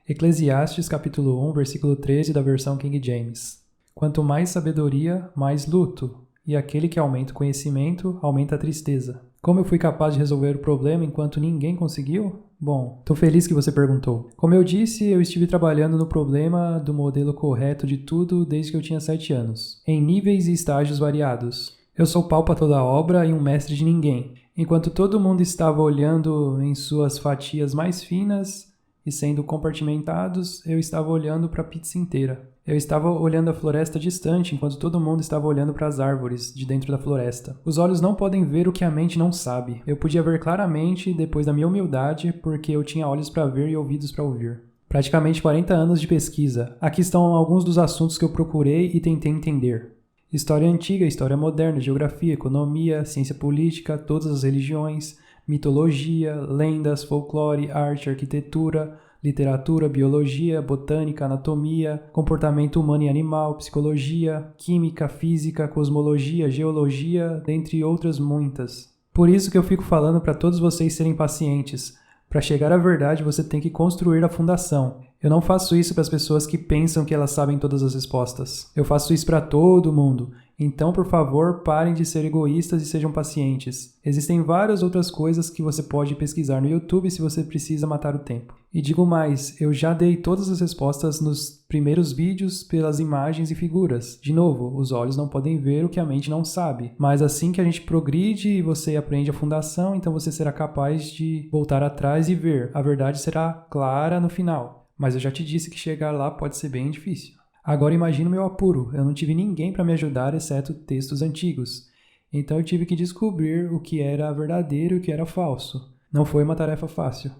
Eclesiastes capítulo 1, versículo 13 da versão King James. Quanto mais sabedoria, mais luto, e aquele que aumenta o conhecimento, aumenta a tristeza. Como eu fui capaz de resolver o problema enquanto ninguém conseguiu? Bom, estou feliz que você perguntou. Como eu disse, eu estive trabalhando no problema do modelo correto de tudo desde que eu tinha 7 anos, em níveis e estágios variados. Eu sou pau para toda obra e um mestre de ninguém. Enquanto todo mundo estava olhando em suas fatias mais finas e sendo compartimentados, eu estava olhando para a pizza inteira. Eu estava olhando a floresta distante, enquanto todo mundo estava olhando para as árvores de dentro da floresta. Os olhos não podem ver o que a mente não sabe. Eu podia ver claramente depois da minha humildade, porque eu tinha olhos para ver e ouvidos para ouvir. Praticamente 40 anos de pesquisa. Aqui estão alguns dos assuntos que eu procurei e tentei entender. História antiga, história moderna, geografia, economia, ciência política, todas as religiões, mitologia, lendas, folclore, arte, arquitetura, literatura, biologia, botânica, anatomia, comportamento humano e animal, psicologia, química, física, cosmologia, geologia, dentre outras muitas. Por isso que eu fico falando para todos vocês serem pacientes. Para chegar à verdade, você tem que construir a fundação. Eu não faço isso para as pessoas que pensam que elas sabem todas as respostas. Eu faço isso para todo mundo. Então, por favor, parem de ser egoístas e sejam pacientes. Existem várias outras coisas que você pode pesquisar no YouTube se você precisa matar o tempo. E digo mais, eu já dei todas as respostas nos primeiros vídeos pelas imagens e figuras. De novo, os olhos não podem ver o que a mente não sabe. Mas assim que a gente progride e você aprende a fundação, então você será capaz de voltar atrás e ver. A verdade será clara no final. Mas eu já te disse que chegar lá pode ser bem difícil. Agora imagina o meu apuro. Eu não tive ninguém para me ajudar, exceto textos antigos. Então eu tive que descobrir o que era verdadeiro e o que era falso. Não foi uma tarefa fácil.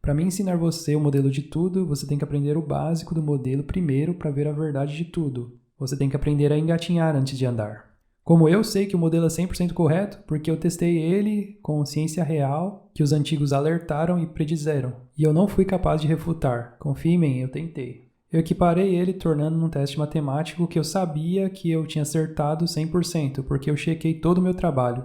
Para mim ensinar você o modelo de tudo, você tem que aprender o básico do modelo primeiro para ver a verdade de tudo. Você tem que aprender a engatinhar antes de andar. Como eu sei que o modelo é 100% correto, porque eu testei ele com ciência real, que os antigos alertaram e predizeram. E eu não fui capaz de refutar. Confie em mim, eu tentei. Eu equiparei ele tornando num teste matemático que eu sabia que eu tinha acertado 100%, porque eu chequei todo o meu trabalho.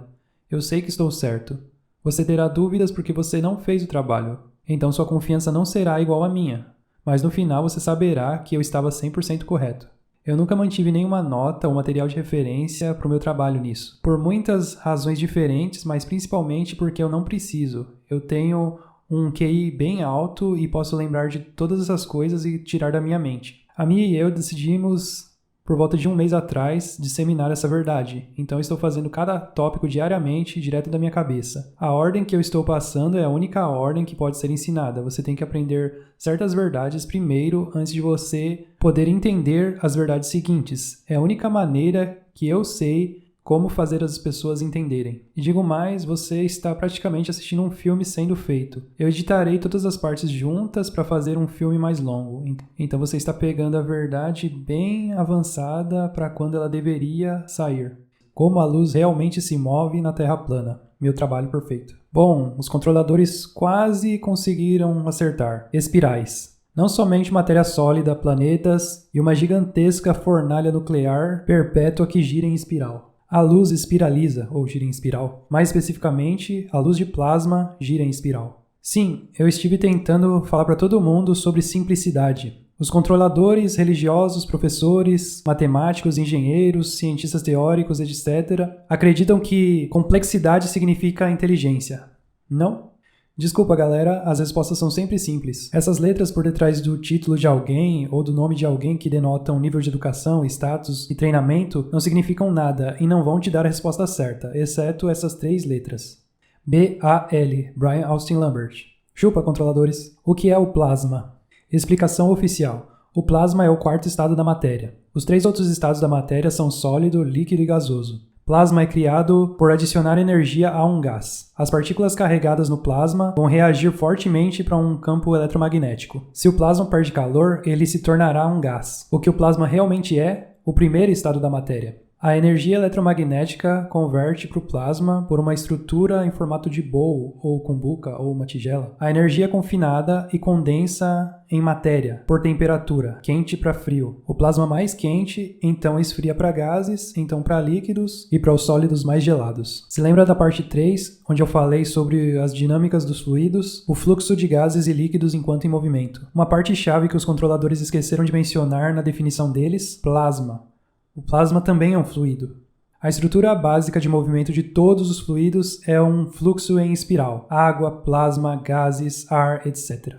Eu sei que estou certo. Você terá dúvidas porque você não fez o trabalho. Então sua confiança não será igual à minha. Mas no final você saberá que eu estava 100% correto. Eu nunca mantive nenhuma nota ou material de referência para o meu trabalho nisso. Por muitas razões diferentes, mas principalmente porque eu não preciso. Eu tenho um QI bem alto e posso lembrar de todas essas coisas e tirar da minha mente. A Mia e eu decidimos, por volta de um mês atrás, disseminar essa verdade. Então eu estou fazendo cada tópico diariamente, direto da minha cabeça. A ordem que eu estou passando é a única ordem que pode ser ensinada. Você tem que aprender certas verdades primeiro, antes de você poder entender as verdades seguintes. É a única maneira que eu sei como fazer as pessoas entenderem. E digo mais, você está praticamente assistindo um filme sendo feito. Eu editarei todas as partes juntas para fazer um filme mais longo. Então você está pegando a verdade bem avançada para quando ela deveria sair. Como a luz realmente se move na Terra plana. Meu trabalho perfeito. Bom, os controladores quase conseguiram acertar. Espirais. Não somente matéria sólida, planetas e uma gigantesca fornalha nuclear perpétua que gira em espiral. A luz espiraliza, ou gira em espiral. Mais especificamente, a luz de plasma gira em espiral. Sim, eu estive tentando falar para todo mundo sobre simplicidade. Os controladores, religiosos, professores, matemáticos, engenheiros, cientistas teóricos, etc., acreditam que complexidade significa inteligência. Não? Desculpa, galera, as respostas são sempre simples. Essas letras por detrás do título de alguém ou do nome de alguém que denotam nível de educação, status e treinamento não significam nada e não vão te dar a resposta certa, exceto essas 3 letras. B-A-L, Brian Austin Lambert. Chupa, controladores. O que é o plasma? Explicação oficial. O plasma é o 4º estado da matéria. Os 3 outros estados da matéria são sólido, líquido e gasoso. Plasma é criado por adicionar energia a um gás. As partículas carregadas no plasma vão reagir fortemente para um campo eletromagnético. Se o plasma perde calor, ele se tornará um gás. O que o plasma realmente é? O primeiro estado da matéria. A energia eletromagnética converte para o plasma por uma estrutura em formato de bowl, ou cumbuca, ou uma tigela. A energia é confinada e condensa em matéria, por temperatura, quente para frio. O plasma mais quente, então esfria para gases, então para líquidos e para os sólidos mais gelados. Se lembra da parte 3, onde eu falei sobre as dinâmicas dos fluidos, o fluxo de gases e líquidos enquanto em movimento. Uma parte-chave que os controladores esqueceram de mencionar na definição deles, plasma. O plasma também é um fluido. A estrutura básica de movimento de todos os fluidos é um fluxo em espiral. Água, plasma, gases, ar, etc.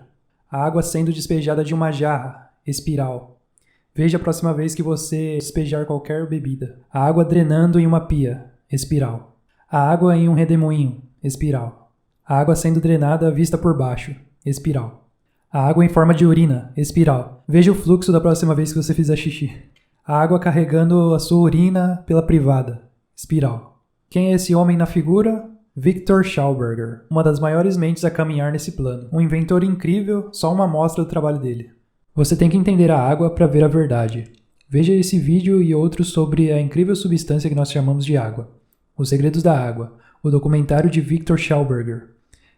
A água sendo despejada de uma jarra, espiral. Veja a próxima vez que você despejar qualquer bebida. A água drenando em uma pia, espiral. A água em um redemoinho, espiral. A água sendo drenada vista por baixo, espiral. A água em forma de urina, espiral. Veja o fluxo da próxima vez que você fizer xixi. A água carregando a sua urina pela privada. Espiral. Quem é esse homem na figura? Victor Schauberger, uma das maiores mentes a caminhar nesse plano. Um inventor incrível, só uma amostra do trabalho dele. Você tem que entender a água para ver a verdade. Veja esse vídeo e outros sobre a incrível substância que nós chamamos de água. Os Segredos da Água, o documentário de Victor Schauberger.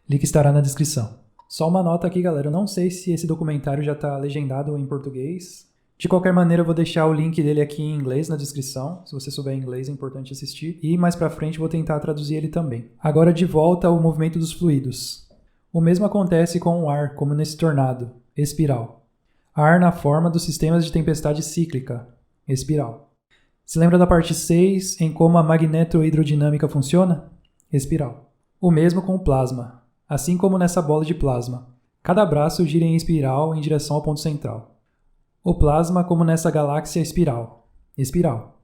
Link estará na descrição. Só uma nota aqui, galera. Eu não sei se esse documentário já está legendado em português. De qualquer maneira, eu vou deixar o link dele aqui em inglês na descrição. Se você souber inglês, é importante assistir. E mais pra frente, vou tentar traduzir ele também. Agora, de volta ao movimento dos fluidos. O mesmo acontece com o ar, como nesse tornado. Espiral. Ar na forma dos sistemas de tempestade cíclica. Espiral. Se lembra da parte 6, em como a magnetohidrodinâmica funciona? Espiral. O mesmo com o plasma. Assim como nessa bola de plasma. Cada braço gira em espiral em direção ao ponto central. O plasma como nessa galáxia espiral. Espiral.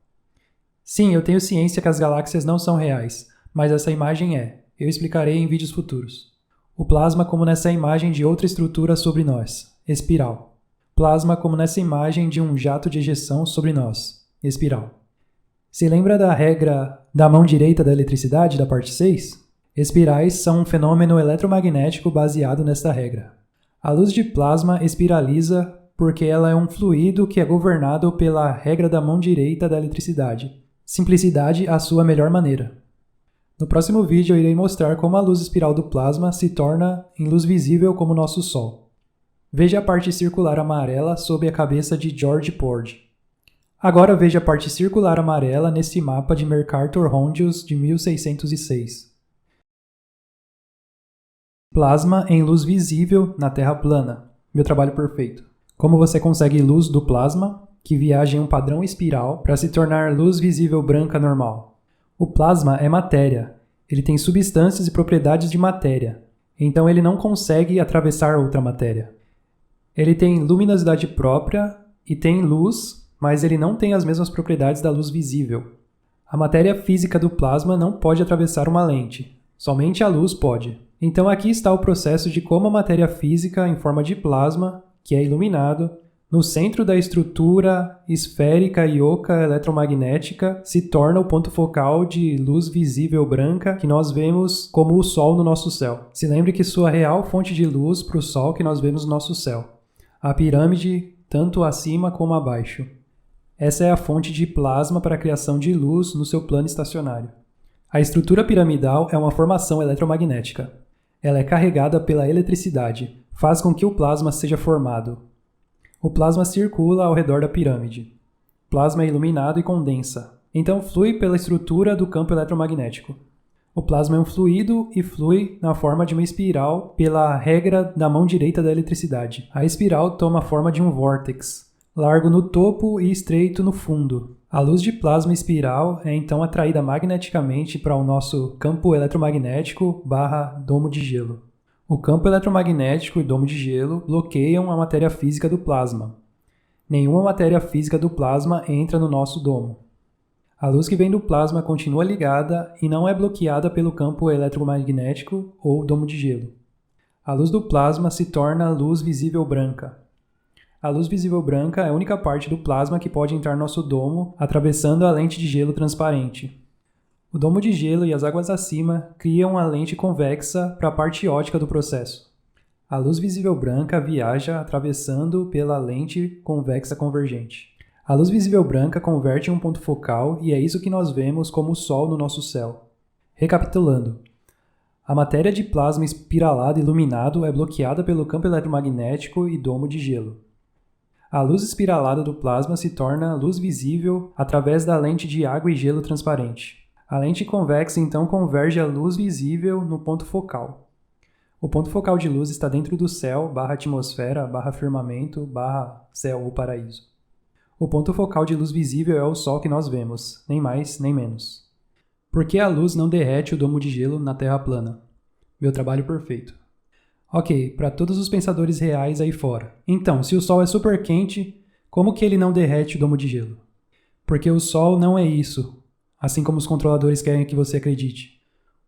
Sim, eu tenho ciência que as galáxias não são reais, mas essa imagem é. Eu explicarei em vídeos futuros. O plasma como nessa imagem de outra estrutura sobre nós. Espiral. Plasma como nessa imagem de um jato de ejeção sobre nós. Espiral. Se lembra da regra da mão direita da eletricidade da parte 6? Espirais são um fenômeno eletromagnético baseado nesta regra. A luz de plasma espiraliza porque ela é um fluido que é governado pela regra da mão direita da eletricidade. Simplicidade à sua melhor maneira. No próximo vídeo eu irei mostrar como a luz espiral do plasma se torna em luz visível como nosso Sol. Veja a parte circular amarela sob a cabeça de George Porgy. Agora veja a parte circular amarela nesse mapa de Mercator-Rondius de 1606. Plasma em luz visível na Terra plana. Meu trabalho perfeito. Como você consegue luz do plasma, que viaja em um padrão espiral para se tornar luz visível branca normal? O plasma é matéria. Ele tem substâncias e propriedades de matéria. Então ele não consegue atravessar outra matéria. Ele tem luminosidade própria e tem luz, mas ele não tem as mesmas propriedades da luz visível. A matéria física do plasma não pode atravessar uma lente. Somente a luz pode. Então aqui está o processo de como a matéria física em forma de plasma, que é iluminado, no centro da estrutura esférica e oca eletromagnética, se torna o ponto focal de luz visível branca que nós vemos como o Sol no nosso céu. Se lembre que sua real fonte de luz para o Sol que nós vemos no nosso céu. A pirâmide, tanto acima como abaixo. Essa é a fonte de plasma para a criação de luz no seu plano estacionário. A estrutura piramidal é uma formação eletromagnética. Ela é carregada pela eletricidade, faz com que o plasma seja formado. O plasma circula ao redor da pirâmide. O plasma é iluminado e condensa, então flui pela estrutura do campo eletromagnético. O plasma é um fluido e flui na forma de uma espiral pela regra da mão direita da eletricidade. A espiral toma a forma de um vórtex, largo no topo e estreito no fundo. A luz de plasma espiral é então atraída magneticamente para o nosso campo eletromagnético / domo de gelo. O campo eletromagnético e domo de gelo bloqueiam a matéria física do plasma. Nenhuma matéria física do plasma entra no nosso domo. A luz que vem do plasma continua ligada e não é bloqueada pelo campo eletromagnético ou domo de gelo. A luz do plasma se torna luz visível branca. A luz visível branca é a única parte do plasma que pode entrar no nosso domo atravessando a lente de gelo transparente. O domo de gelo e as águas acima criam a lente convexa para a parte ótica do processo. A luz visível branca viaja atravessando pela lente convexa convergente. A luz visível branca converte em um ponto focal e é isso que nós vemos como o Sol no nosso céu. Recapitulando, a matéria de plasma espiralado iluminado é bloqueada pelo campo eletromagnético e domo de gelo. A luz espiralada do plasma se torna luz visível através da lente de água e gelo transparente. A lente convexa então converge a luz visível no ponto focal. O ponto focal de luz está dentro do céu, atmosfera, firmamento, céu ou paraíso. O ponto focal de luz visível é o Sol que nós vemos, nem mais nem menos. Por que a luz não derrete o domo de gelo na Terra plana? Meu trabalho perfeito. Ok, para todos os pensadores reais aí fora. Então, se o Sol é super quente, como que ele não derrete o domo de gelo? Porque o Sol não é isso. Assim como os controladores querem que você acredite.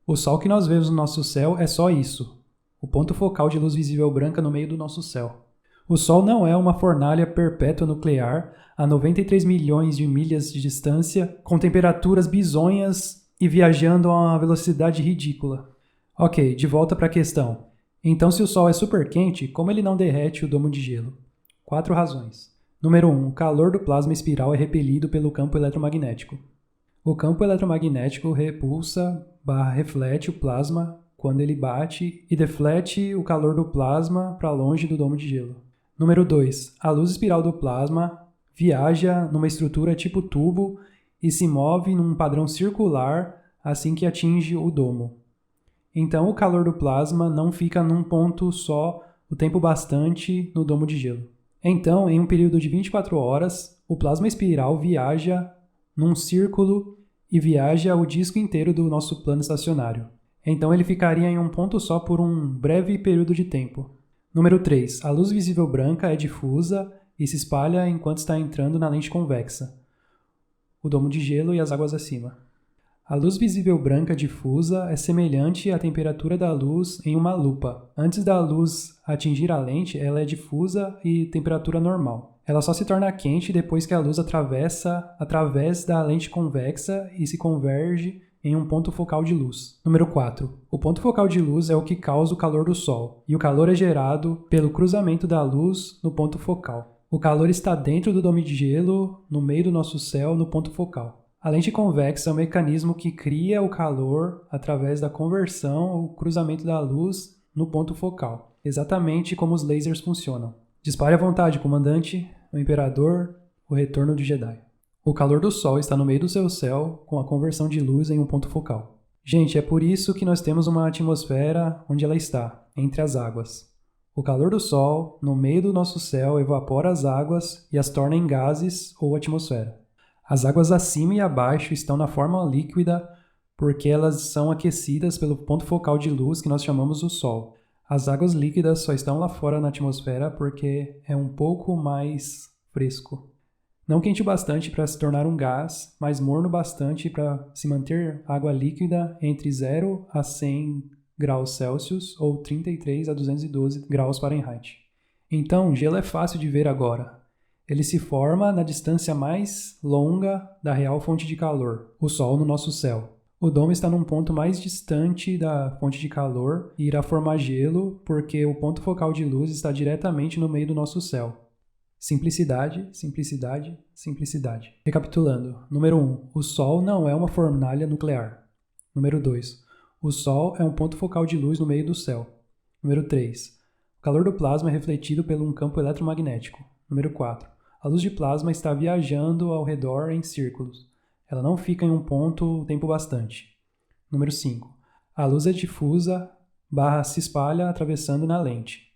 O Sol que nós vemos no nosso céu é só isso. O ponto focal de luz visível branca no meio do nosso céu. O Sol não é uma fornalha perpétua nuclear a 93 milhões de milhas de distância, com temperaturas bizonhas e viajando a uma velocidade ridícula. Ok, de volta para a questão. Então, se o Sol é super quente, como ele não derrete o domo de gelo? 4 razões. Número 1. O calor do plasma espiral é repelido pelo campo eletromagnético. O campo eletromagnético repulsa / reflete o plasma quando ele bate e deflete o calor do plasma para longe do domo de gelo. Número 2. A luz espiral do plasma viaja numa estrutura tipo tubo e se move num padrão circular assim que atinge o domo. Então o calor do plasma não fica num ponto só o tempo bastante no domo de gelo. Então, em um período de 24 horas, o plasma espiral viaja num círculo e viaja o disco inteiro do nosso plano estacionário. Então ele ficaria em um ponto só por um breve período de tempo. Número 3. A luz visível branca é difusa e se espalha enquanto está entrando na lente convexa, o domo de gelo e as águas acima. A luz visível branca difusa é semelhante à temperatura da luz em uma lupa. Antes da luz atingir a lente, ela é difusa e temperatura normal. Ela só se torna quente depois que a luz atravessa através da lente convexa e se converge em um ponto focal de luz. Número 4. O ponto focal de luz é o que causa o calor do Sol, e o calor é gerado pelo cruzamento da luz no ponto focal. O calor está dentro do dome de gelo, no meio do nosso céu, no ponto focal. A lente convexa é um mecanismo que cria o calor através da conversão ou cruzamento da luz no ponto focal, exatamente como os lasers funcionam. Dispare à vontade, comandante, o imperador, o retorno de Jedi. O calor do Sol está no meio do seu céu, com a conversão de luz em um ponto focal. Gente, é por isso que nós temos uma atmosfera onde ela está, entre as águas. O calor do Sol, no meio do nosso céu, evapora as águas e as torna em gases ou atmosfera. As águas acima e abaixo estão na forma líquida porque elas são aquecidas pelo ponto focal de luz que nós chamamos o Sol. As águas líquidas só estão lá fora na atmosfera porque é um pouco mais fresco. Não quente o bastante para se tornar um gás, mas morno bastante para se manter água líquida entre 0 a 100 graus Celsius ou 33 a 212 graus Fahrenheit. Então, gelo é fácil de ver agora. Ele se forma na distância mais longa da real fonte de calor, o Sol no nosso céu. O dome está num ponto mais distante da fonte de calor e irá formar gelo porque o ponto focal de luz está diretamente no meio do nosso céu. Simplicidade, simplicidade, simplicidade. Recapitulando. Número 1. O Sol não é uma fornalha nuclear. Número 2. O Sol é um ponto focal de luz no meio do céu. Número 3. O calor do plasma é refletido por um campo eletromagnético. Número 4. A luz de plasma está viajando ao redor em círculos. Ela não fica em um ponto tempo bastante. Número 5. A luz é difusa / se espalha atravessando na lente.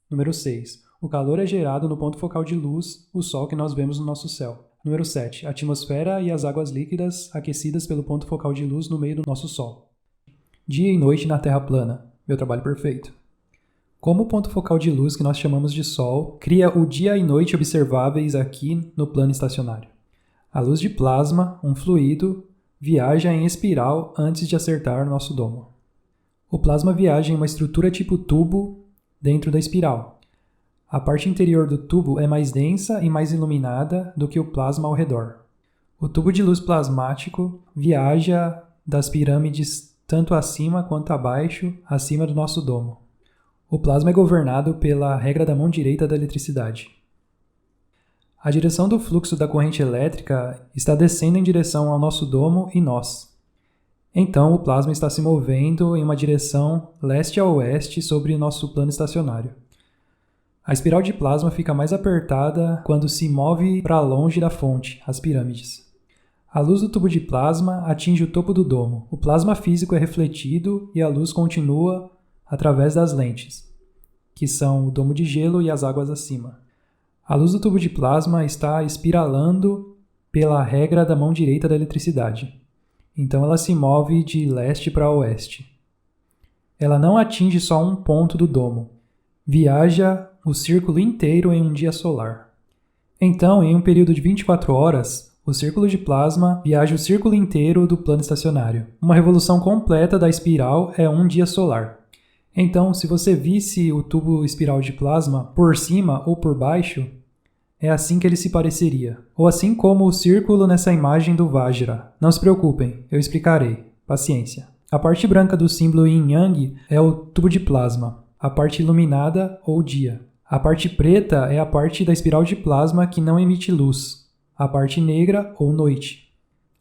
Número 6. O calor é gerado no ponto focal de luz, o Sol que nós vemos no nosso céu. Número 7. A atmosfera e as águas líquidas aquecidas pelo ponto focal de luz no meio do nosso Sol. Dia e noite na Terra plana. Meu trabalho perfeito. Como o ponto focal de luz que nós chamamos de Sol cria o dia e noite observáveis aqui no plano estacionário. A luz de plasma, um fluido, viaja em espiral antes de acertar nosso domo. O plasma viaja em uma estrutura tipo tubo dentro da espiral. A parte interior do tubo é mais densa e mais iluminada do que o plasma ao redor. O tubo de luz plasmático viaja das pirâmides tanto acima quanto abaixo, acima do nosso domo. O plasma é governado pela regra da mão direita da eletricidade. A direção do fluxo da corrente elétrica está descendo em direção ao nosso domo e nós. Então, o plasma está se movendo em uma direção leste a oeste sobre nosso plano estacionário. A espiral de plasma fica mais apertada quando se move para longe da fonte, as pirâmides. A luz do tubo de plasma atinge o topo do domo. O plasma físico é refletido e a luz continua através das lentes, que são o domo de gelo e as águas acima. A luz do tubo de plasma está espiralando pela regra da mão direita da eletricidade. Então ela se move de leste para oeste. Ela não atinge só um ponto do domo. Viaja o círculo inteiro em um dia solar. Então, em um período de 24 horas, o círculo de plasma viaja o círculo inteiro do plano estacionário. Uma revolução completa da espiral é um dia solar. Então, se você visse o tubo espiral de plasma por cima ou por baixo, é assim que ele se pareceria. Ou assim como o círculo nessa imagem do Vajra. Não se preocupem, eu explicarei. Paciência. A parte branca do símbolo Yin-Yang é o tubo de plasma, a parte iluminada ou dia. A parte preta é a parte da espiral de plasma que não emite luz, a parte negra ou noite.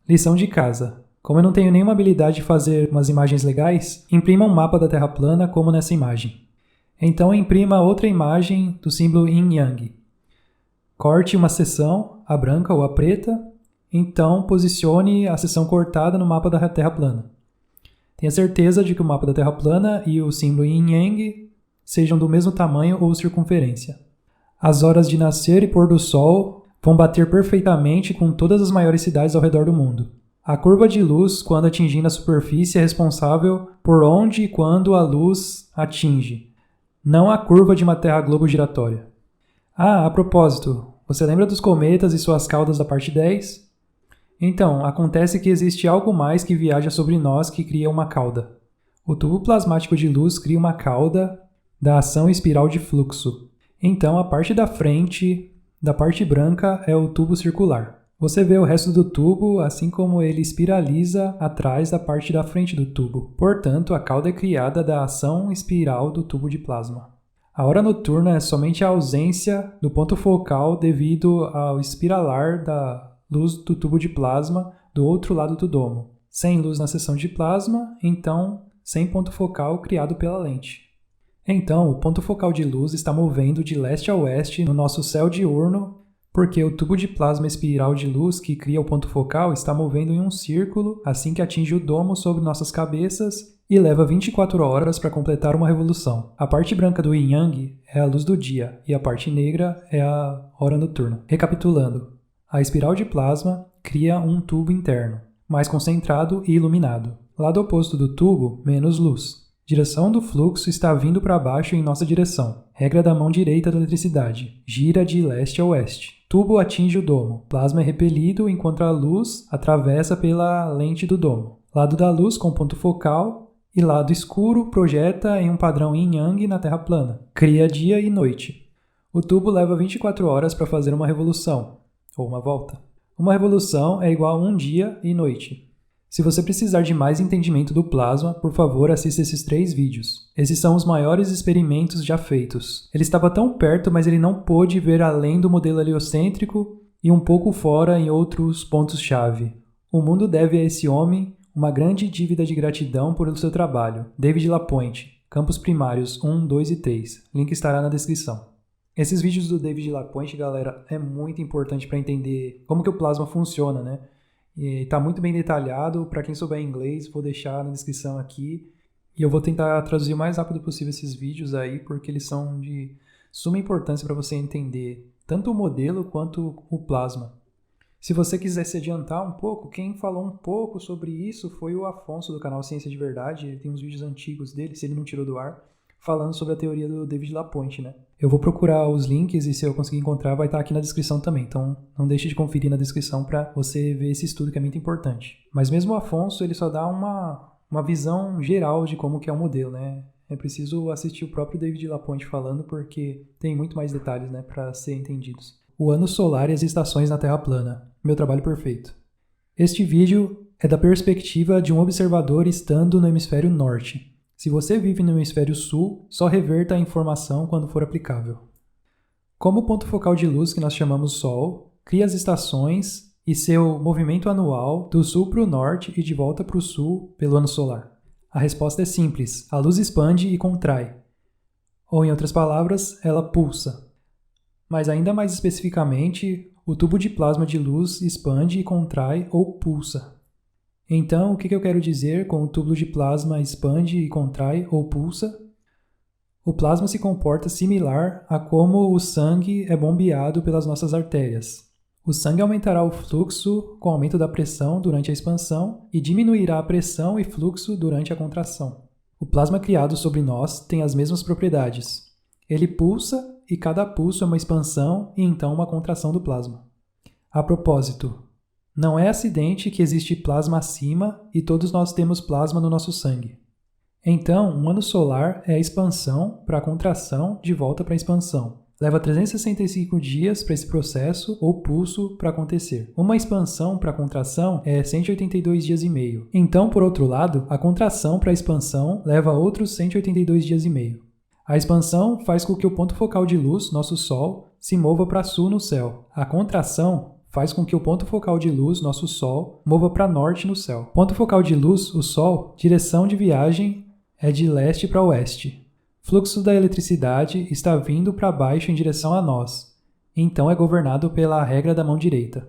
Lição de casa. Como eu não tenho nenhuma habilidade de fazer umas imagens legais, imprima um mapa da Terra plana como nessa imagem. Então imprima outra imagem do símbolo Yin-Yang. Corte uma seção, a branca ou a preta, então posicione a seção cortada no mapa da Terra plana. Tenha certeza de que o mapa da Terra plana e o símbolo Yin-Yang sejam do mesmo tamanho ou circunferência. As horas de nascer e pôr do sol vão bater perfeitamente com todas as maiores cidades ao redor do mundo. A curva de luz, quando atingindo a superfície, é responsável por onde e quando a luz atinge, não a curva de uma Terra-globo giratória. Ah, a propósito, você lembra dos cometas e suas caudas da parte 10? Então, acontece que existe algo mais que viaja sobre nós que cria uma cauda. O tubo plasmático de luz cria uma cauda da ação espiral de fluxo. Então, a parte da frente da parte branca é o tubo circular. Você vê o resto do tubo, assim como ele espiraliza atrás da parte da frente do tubo. Portanto, a cauda é criada da ação espiral do tubo de plasma. A hora noturna é somente a ausência do ponto focal devido ao espiralar da luz do tubo de plasma do outro lado do domo. Sem luz na seção de plasma, então sem ponto focal criado pela lente. Então, o ponto focal de luz está movendo de leste a oeste no nosso céu diurno, porque o tubo de plasma espiral de luz que cria o ponto focal está movendo em um círculo assim que atinge o domo sobre nossas cabeças e leva 24 horas para completar uma revolução. A parte branca do yin-yang é a luz do dia e a parte negra é a hora noturna. Recapitulando, a espiral de plasma cria um tubo interno, mais concentrado e iluminado. Lado oposto do tubo, menos luz. Direção do fluxo está vindo para baixo em nossa direção. Regra da mão direita da eletricidade. Gira de leste a oeste. Tubo atinge o domo. Plasma é repelido enquanto a luz atravessa pela lente do domo. Lado da luz com ponto focal e lado escuro projeta em um padrão yin-yang na Terra plana. Cria dia e noite. O tubo leva 24 horas para fazer uma revolução, ou uma volta. Uma revolução é igual a um dia e noite. Se você precisar de mais entendimento do plasma, por favor, assista esses 3 vídeos. Esses são os maiores experimentos já feitos. Ele estava tão perto, mas ele não pôde ver além do modelo heliocêntrico e um pouco fora em outros pontos-chave. O mundo deve a esse homem uma grande dívida de gratidão por seu trabalho. David Lapointe, Campos Primários 1, 2 e 3. Link estará na descrição. Esses vídeos do David Lapointe, galera, é muito importante para entender como que o plasma funciona, né? E tá muito bem detalhado. Para quem souber inglês, vou deixar na descrição aqui. E eu vou tentar traduzir o mais rápido possível esses vídeos aí, porque eles são de suma importância para você entender tanto o modelo quanto o plasma. Se você quiser se adiantar um pouco, quem falou um pouco sobre isso foi o Afonso do canal Ciência de Verdade. Ele tem uns vídeos antigos dele, se ele não tirou do ar, falando sobre a teoria do David Lapointe, né? Eu vou procurar os links e se eu conseguir encontrar vai estar aqui na descrição também. Então não deixe de conferir na descrição para você ver esse estudo que é muito importante. Mas mesmo o Afonso, ele só dá uma visão geral de como que é o modelo, né? É preciso assistir o próprio David Lapointe falando porque tem muito mais detalhes, né, para ser entendidos. O ano solar e as estações na Terra plana. Meu trabalho perfeito. Este vídeo é da perspectiva de um observador estando no hemisfério norte. Se você vive no hemisfério sul, só reverta a informação quando for aplicável. Como o ponto focal de luz que nós chamamos Sol, cria as estações e seu movimento anual do sul para o norte e de volta para o sul pelo ano solar. A resposta é simples, a luz expande e contrai. Ou em outras palavras, ela pulsa. Mas ainda mais especificamente, o tubo de plasma de luz expande e contrai ou pulsa. Então, o que eu quero dizer com o tubo de plasma expande e contrai ou pulsa? O plasma se comporta similar a como o sangue é bombeado pelas nossas artérias. O sangue aumentará o fluxo com o aumento da pressão durante a expansão e diminuirá a pressão e fluxo durante a contração. O plasma criado sobre nós tem as mesmas propriedades. Ele pulsa e cada pulso é uma expansão e então uma contração do plasma. A propósito, não é acidente que existe plasma acima e todos nós temos plasma no nosso sangue. Então, um ano solar é a expansão para a contração de volta para a expansão. Leva 365 dias para esse processo ou pulso para acontecer. Uma expansão para a contração é 182 dias e meio. Então, por outro lado, a contração para a expansão leva outros 182 dias e meio. A expansão faz com que o ponto focal de luz, nosso Sol, se mova para sul no céu. A contração faz com que o ponto focal de luz, nosso Sol, mova para norte no céu. Ponto focal de luz, o Sol, direção de viagem é de leste para oeste. Fluxo da eletricidade está vindo para baixo em direção a nós. Então é governado pela regra da mão direita.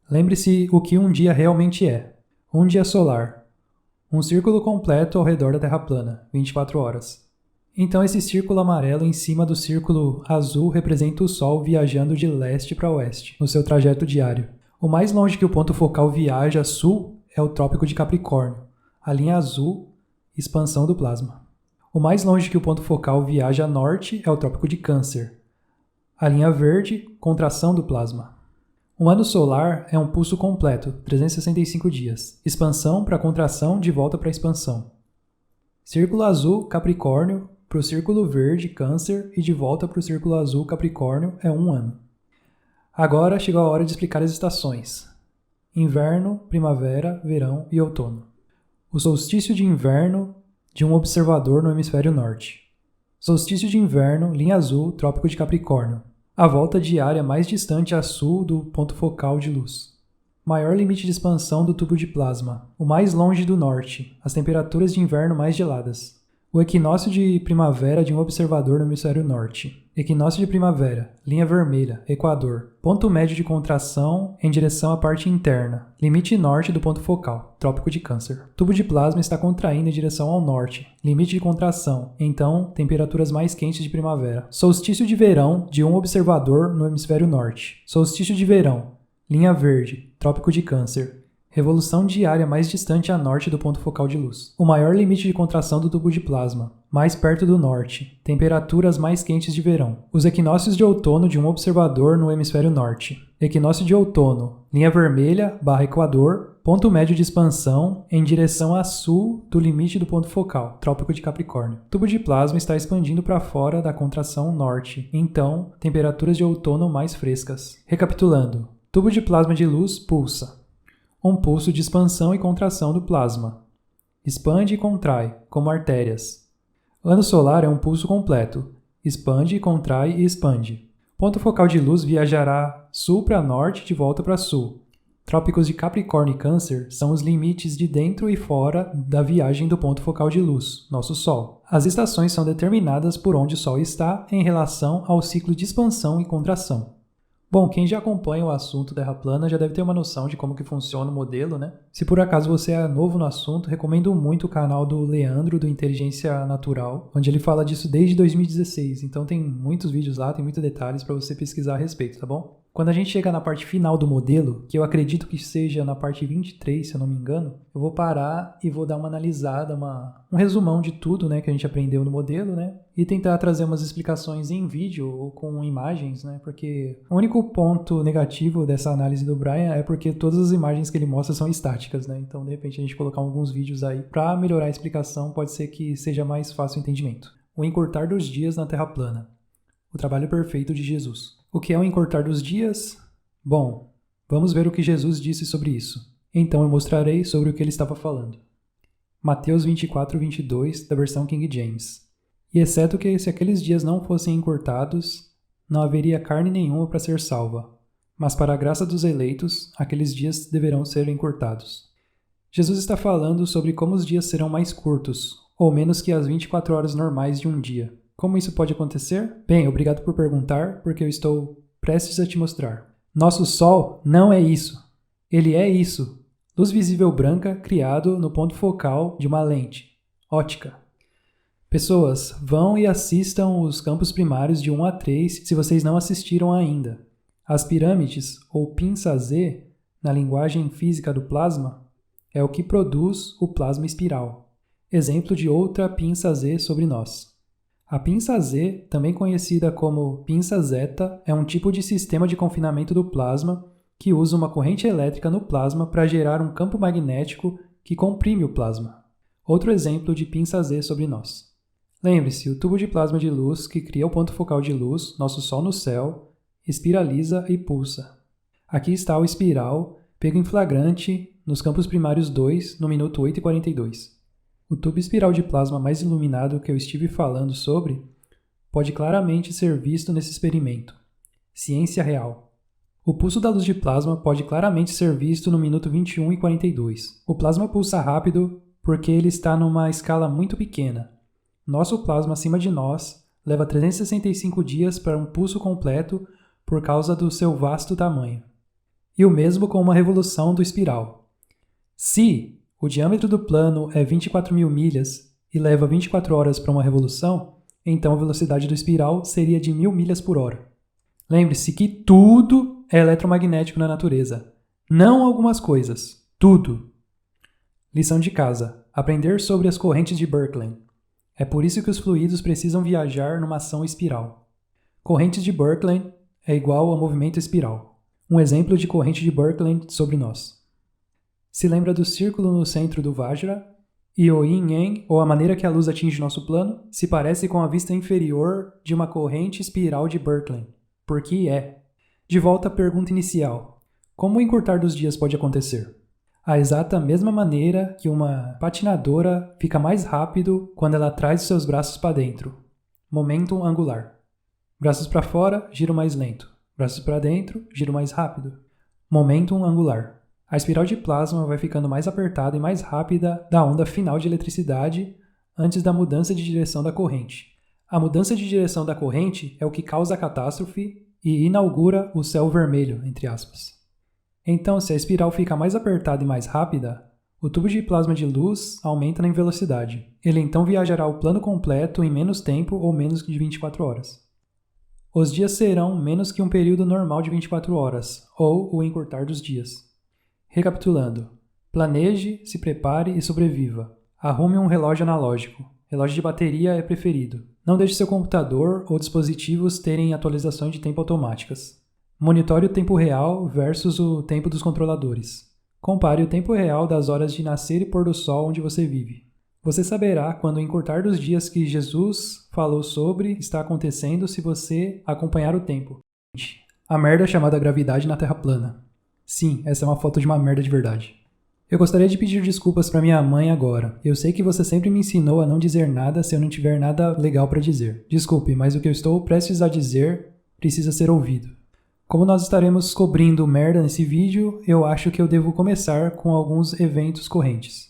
Lembre-se o que um dia realmente é. Um dia solar. Um círculo completo ao redor da Terra plana, 24 horas. Então esse círculo amarelo em cima do círculo azul representa o Sol viajando de leste para oeste, no seu trajeto diário. O mais longe que o ponto focal viaja a sul é o Trópico de Capricórnio. A linha azul, expansão do plasma. O mais longe que o ponto focal viaja a norte é o Trópico de Câncer. A linha verde, contração do plasma. Um ano solar é um pulso completo, 365 dias. Expansão para contração, de volta para expansão. Círculo azul, Capricórnio, para o círculo verde, Câncer, e de volta para o círculo azul, Capricórnio, é um ano. Agora chegou a hora de explicar as estações. inverno, primavera, verão e outono. O solstício de inverno de um observador no hemisfério norte. Solstício de inverno, linha azul, trópico de Capricórnio. A volta diária mais distante a sul do ponto focal de luz. Maior limite de expansão do tubo de plasma. O mais longe do norte. As temperaturas de inverno mais geladas. O equinócio de primavera de um observador no hemisfério norte. Equinócio de primavera, linha vermelha, equador. Ponto médio de contração em direção à parte interna. Limite norte do ponto focal, trópico de Câncer. Tubo de plasma está contraindo em direção ao norte. Limite de contração, então, temperaturas mais quentes de primavera. Solstício de verão de um observador no hemisfério norte. Solstício de verão, linha verde, trópico de Câncer. Revolução diária mais distante a norte do ponto focal de luz. O maior limite de contração do tubo de plasma, mais perto do norte. Temperaturas mais quentes de verão. Os equinócios de outono de um observador no hemisfério norte. Equinócio de outono, linha vermelha, equador, ponto médio de expansão em direção a sul do limite do ponto focal, trópico de Capricórnio. Tubo de plasma está expandindo para fora da contração norte, então, temperaturas de outono mais frescas. Recapitulando, tubo de plasma de luz pulsa. Um pulso de expansão e contração do plasma. Expande e contrai, como artérias. Ano solar é um pulso completo. Expande, contrai e expande. Ponto focal de luz viajará sul para norte de volta para sul. Trópicos de Capricórnio e Câncer são os limites de dentro e fora da viagem do ponto focal de luz, nosso Sol. As estações são determinadas por onde o Sol está em relação ao ciclo de expansão e contração. Bom, quem já acompanha o assunto Terra plana já deve ter uma noção de como que funciona o modelo, né? Se por acaso você é novo no assunto, recomendo muito o canal do Leandro, do Inteligência Natural, onde ele fala disso desde 2016. Então tem muitos vídeos lá, tem muitos detalhes para você pesquisar a respeito, tá bom? Quando a gente chega na parte final do modelo, que eu acredito que seja na parte 23, se eu não me engano, eu vou parar e vou dar uma analisada, um resumão de tudo, né, que a gente aprendeu no modelo, né, e tentar trazer umas explicações em vídeo ou com imagens, né, porque o único ponto negativo dessa análise do Brian é porque todas as imagens que ele mostra são estáticas, né, então de repente a gente colocar alguns vídeos aí para melhorar a explicação pode ser que seja mais fácil o entendimento. O encurtar dos dias na Terra plana. O trabalho perfeito de Jesus. O que é o encurtar dos dias? Bom, vamos ver o que Jesus disse sobre isso. Então eu mostrarei sobre o que ele estava falando. Mateus 24, 22, da versão King James. E exceto que se aqueles dias não fossem encurtados, não haveria carne nenhuma para ser salva. Mas para a graça dos eleitos, aqueles dias deverão ser encurtados. Jesus está falando sobre como os dias serão mais curtos, ou menos que as 24 horas normais de um dia. Como isso pode acontecer? Bem, obrigado por perguntar, porque eu estou prestes a te mostrar. Nosso Sol não é isso. Ele é isso. Luz visível branca criado no ponto focal de uma lente. Ótica. Pessoas, vão e assistam os campos primários de 1 a 3 se vocês não assistiram ainda. As pirâmides, ou pinça Z, na linguagem física do plasma, é o que produz o plasma espiral. Exemplo de outra pinça Z sobre nós. A pinça Z, também conhecida como pinça zeta, é um tipo de sistema de confinamento do plasma que usa uma corrente elétrica no plasma para gerar um campo magnético que comprime o plasma. Outro exemplo de pinça Z sobre nós. Lembre-se, o tubo de plasma de luz que cria o ponto focal de luz, nosso Sol no céu, espiraliza e pulsa. Aqui está o espiral, pego em flagrante nos campos primários 2, no minuto 8:42. O tubo espiral de plasma mais iluminado que eu estive falando sobre pode claramente ser visto nesse experimento. Ciência real. O pulso da luz de plasma pode claramente ser visto no minuto 21:42. O plasma pulsa rápido porque ele está numa escala muito pequena. Nosso plasma acima de nós leva 365 dias para um pulso completo por causa do seu vasto tamanho. E o mesmo com uma revolução do espiral. Se o diâmetro do plano é 24.000 milhas e leva 24 horas para uma revolução, então a velocidade do espiral seria de 1.000 milhas por hora. Lembre-se que tudo é eletromagnético na natureza. Não algumas coisas. Tudo. Lição de casa. Aprender sobre as correntes de Birkeland. É por isso que os fluidos precisam viajar numa ação espiral. Correntes de Birkeland é igual a movimento espiral. Um exemplo de corrente de Birkeland sobre nós. Se lembra do círculo no centro do Vajra? E o yin-yang, ou a maneira que a luz atinge nosso plano, se parece com a vista inferior de uma corrente espiral de Birkeland. Por que é? De volta à pergunta inicial. Como o encurtar dos dias pode acontecer? A exata mesma maneira que uma patinadora fica mais rápido quando ela traz os seus braços para dentro. Momentum angular. Braços para fora, giro mais lento. Braços para dentro, giro mais rápido. Momentum angular. A espiral de plasma vai ficando mais apertada e mais rápida da onda final de eletricidade antes da mudança de direção da corrente. A mudança de direção da corrente é o que causa a catástrofe e inaugura o céu vermelho, entre aspas. Então, se a espiral fica mais apertada e mais rápida, o tubo de plasma de luz aumenta em velocidade. Ele então viajará o plano completo em menos tempo ou menos de 24 horas. Os dias serão menos que um período normal de 24 horas, ou o encurtar dos dias. Recapitulando: planeje, se prepare e sobreviva. Arrume um relógio analógico. Relógio de bateria é preferido. Não deixe seu computador ou dispositivos terem atualizações de tempo automáticas. Monitore o tempo real versus o tempo dos controladores. Compare o tempo real das horas de nascer e pôr do sol onde você vive. Você saberá quando o encurtar dos dias que Jesus falou sobre está acontecendo se você acompanhar o tempo. A merda chamada gravidade na Terra plana. Sim, essa é uma foto de uma merda de verdade. Eu gostaria de pedir desculpas para minha mãe agora. Eu sei que você sempre me ensinou a não dizer nada se eu não tiver nada legal para dizer. Desculpe, mas o que eu estou prestes a dizer precisa ser ouvido. Como nós estaremos cobrindo merda nesse vídeo, eu acho que eu devo começar com alguns eventos correntes.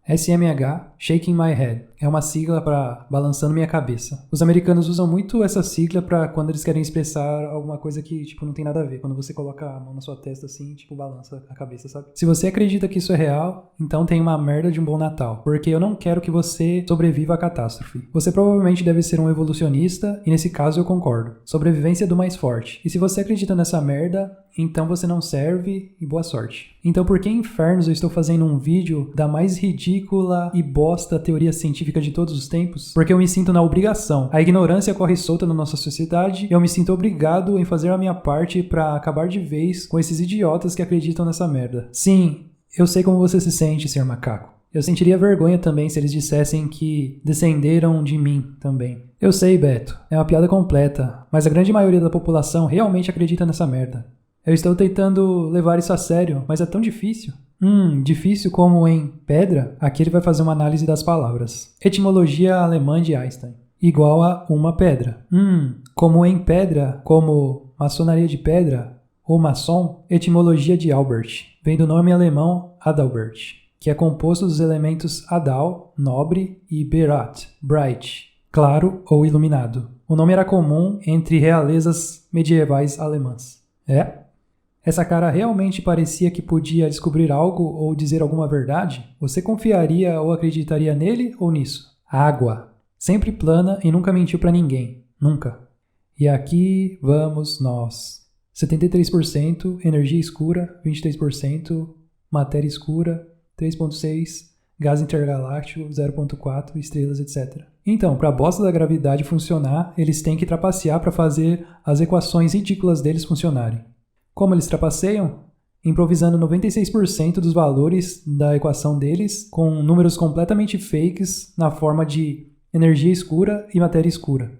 SMH, Shaking My Head, é uma sigla para balançando minha cabeça. Os americanos usam muito essa sigla para quando eles querem expressar alguma coisa que, não tem nada a ver. Quando você coloca a mão na sua testa assim, balança a cabeça, sabe? Se você acredita que isso é real, então tem uma merda de um bom Natal, porque eu não quero que você sobreviva à catástrofe. Você provavelmente deve ser um evolucionista, e nesse caso eu concordo. Sobrevivência do mais forte. E se você acredita nessa merda, então você não serve e boa sorte. Então por que infernos eu estou fazendo um vídeo da mais ridícula e bosta teoria científica de todos os tempos? Porque eu me sinto na obrigação. A ignorância corre solta na nossa sociedade e eu me sinto obrigado em fazer a minha parte pra acabar de vez com esses idiotas que acreditam nessa merda. Sim, eu sei como você se sente, Sr. Macaco. Eu sentiria vergonha também se eles dissessem que descenderam de mim também. Eu sei, Beto, é uma piada completa, mas a grande maioria da população realmente acredita nessa merda. Eu estou tentando levar isso a sério, mas é tão difícil. Difícil como em pedra? Aqui ele vai fazer uma análise das palavras. Etimologia alemã de Einstein. Igual a uma pedra. Como em pedra, como maçonaria de pedra, ou maçom, etimologia de Albert. Vem do nome alemão Adalbert, que é composto dos elementos Adal, nobre, e Berat, bright, claro ou iluminado. O nome era comum entre realezas medievais alemãs. Essa cara realmente parecia que podia descobrir algo ou dizer alguma verdade? Você confiaria ou acreditaria nele ou nisso? Água. Sempre plana e nunca mentiu pra ninguém. Nunca. E aqui vamos nós. 73% energia escura, 23% matéria escura, 3,6% gás intergaláctico, 0,4% estrelas, etc. Então, para a bosta da gravidade funcionar, eles têm que trapacear para fazer as equações ridículas deles funcionarem. Como eles trapaceiam? Improvisando 96% dos valores da equação deles com números completamente fakes na forma de energia escura e matéria escura.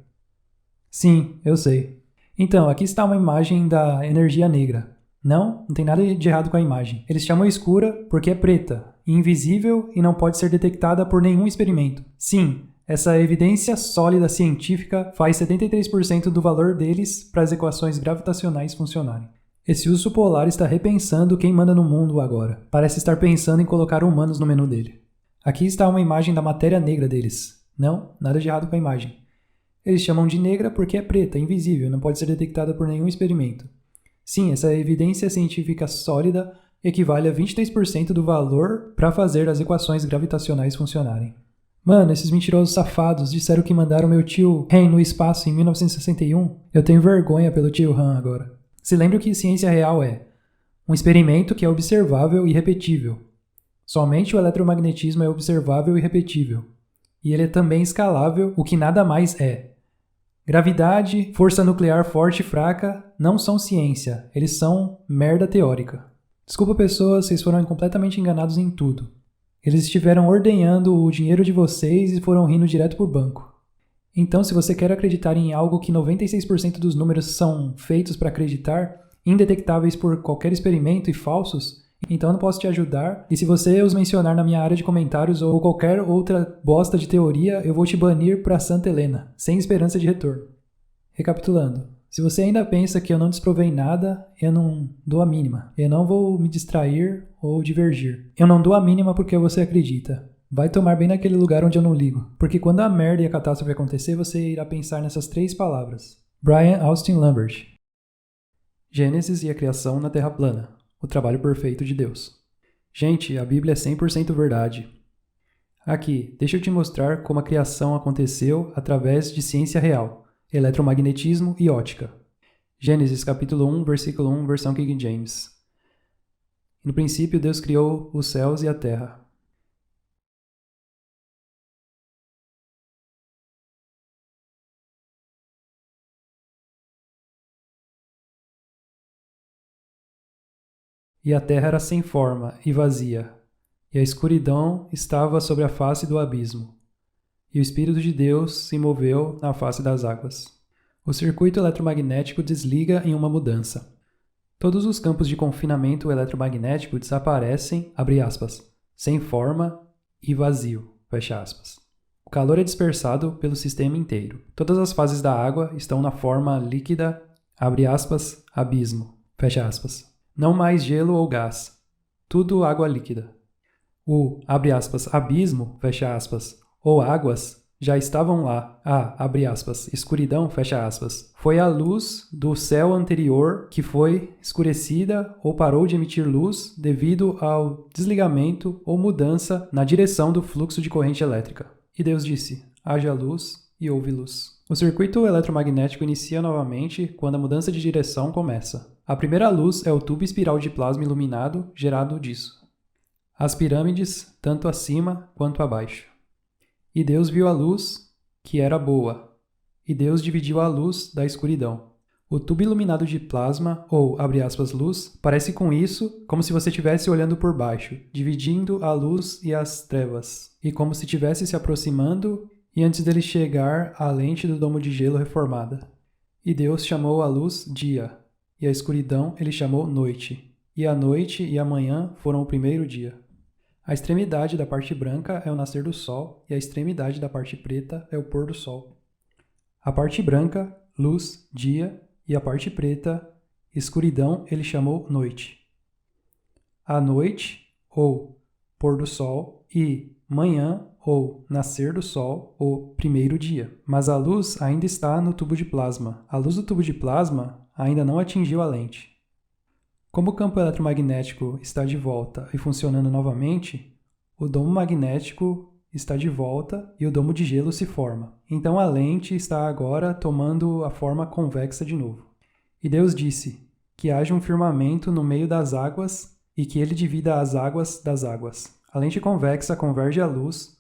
Sim, eu sei. Então, aqui está uma imagem da energia negra. Não tem nada de errado com a imagem. Eles chamam escura porque é preta, invisível e não pode ser detectada por nenhum experimento. Sim, essa evidência sólida científica faz 73% do valor deles para as equações gravitacionais funcionarem. Esse urso polar está repensando quem manda no mundo agora. Parece estar pensando em colocar humanos no menu dele. Aqui está uma imagem da matéria negra deles. Não, nada de errado com a imagem. Eles chamam de negra porque é preta, invisível, não pode ser detectada por nenhum experimento. Sim, essa evidência científica sólida equivale a 23% do valor para fazer as equações gravitacionais funcionarem. Mano, esses mentirosos safados disseram que mandaram meu tio Han no espaço em 1961. Eu tenho vergonha pelo tio Han agora. Se lembra que ciência real é um experimento que é observável e repetível. Somente o eletromagnetismo é observável e repetível. E ele é também escalável, o que nada mais é. Gravidade, força nuclear forte e fraca não são ciência, eles são merda teórica. Desculpa pessoas, vocês foram completamente enganados em tudo. Eles estiveram ordenhando o dinheiro de vocês e foram rindo direto pro banco. Então, se você quer acreditar em algo que 96% dos números são feitos para acreditar, indetectáveis por qualquer experimento e falsos, então eu não posso te ajudar. E se você os mencionar na minha área de comentários ou qualquer outra bosta de teoria, eu vou te banir para Santa Helena, sem esperança de retorno. Recapitulando, se você ainda pensa que eu não desprovei nada, eu não dou a mínima. Eu não vou me distrair ou divergir. Eu não dou a mínima porque você acredita. Vai tomar bem naquele lugar onde eu não ligo. Porque quando a merda e a catástrofe acontecer, você irá pensar nessas 3 palavras. Brian Austin Lambert. Gênesis e a criação na Terra plana. O trabalho perfeito de Deus. Gente, a Bíblia é 100% verdade. Aqui, deixa eu te mostrar como a criação aconteceu através de ciência real, eletromagnetismo e ótica. Gênesis capítulo 1, versículo 1, versão King James. No princípio, Deus criou os céus e a terra. E a terra era sem forma e vazia, e a escuridão estava sobre a face do abismo. E o Espírito de Deus se moveu na face das águas. O circuito eletromagnético desliga em uma mudança. Todos os campos de confinamento eletromagnético desaparecem, abre aspas, sem forma e vazio, fecha aspas. O calor é dispersado pelo sistema inteiro. Todas as fases da água estão na forma líquida, abre aspas, abismo, fecha aspas. Não mais gelo ou gás. Tudo água líquida. O, abre aspas, abismo, fecha aspas, ou águas, já estavam lá. A, abre aspas, escuridão, fecha aspas. Foi a luz do céu anterior que foi escurecida ou parou de emitir luz devido ao desligamento ou mudança na direção do fluxo de corrente elétrica. E Deus disse, haja luz e houve luz. O circuito eletromagnético inicia novamente quando a mudança de direção começa. A primeira luz é o tubo espiral de plasma iluminado gerado disso. As pirâmides, tanto acima quanto abaixo. E Deus viu a luz, que era boa, e Deus dividiu a luz da escuridão. O tubo iluminado de plasma, ou, abre aspas, luz, parece com isso como se você estivesse olhando por baixo, dividindo a luz e as trevas, e como se estivesse se aproximando e antes dele chegar à lente do domo de gelo reformada. E Deus chamou a luz dia, e a escuridão ele chamou noite, e a noite e a manhã foram o primeiro dia. A extremidade da parte branca é o nascer do sol, e a extremidade da parte preta é o pôr do sol. A parte branca, luz, dia, e a parte preta, escuridão, ele chamou noite. A noite, ou pôr do sol, e manhã, ou nascer do sol, ou primeiro dia. Mas a luz ainda está no tubo de plasma. A luz do tubo de plasma ainda não atingiu a lente. Como o campo eletromagnético está de volta e funcionando novamente, o domo magnético está de volta e o domo de gelo se forma. Então a lente está agora tomando a forma convexa de novo. E Deus disse que haja um firmamento no meio das águas e que ele divida as águas das águas. A lente convexa converge a luz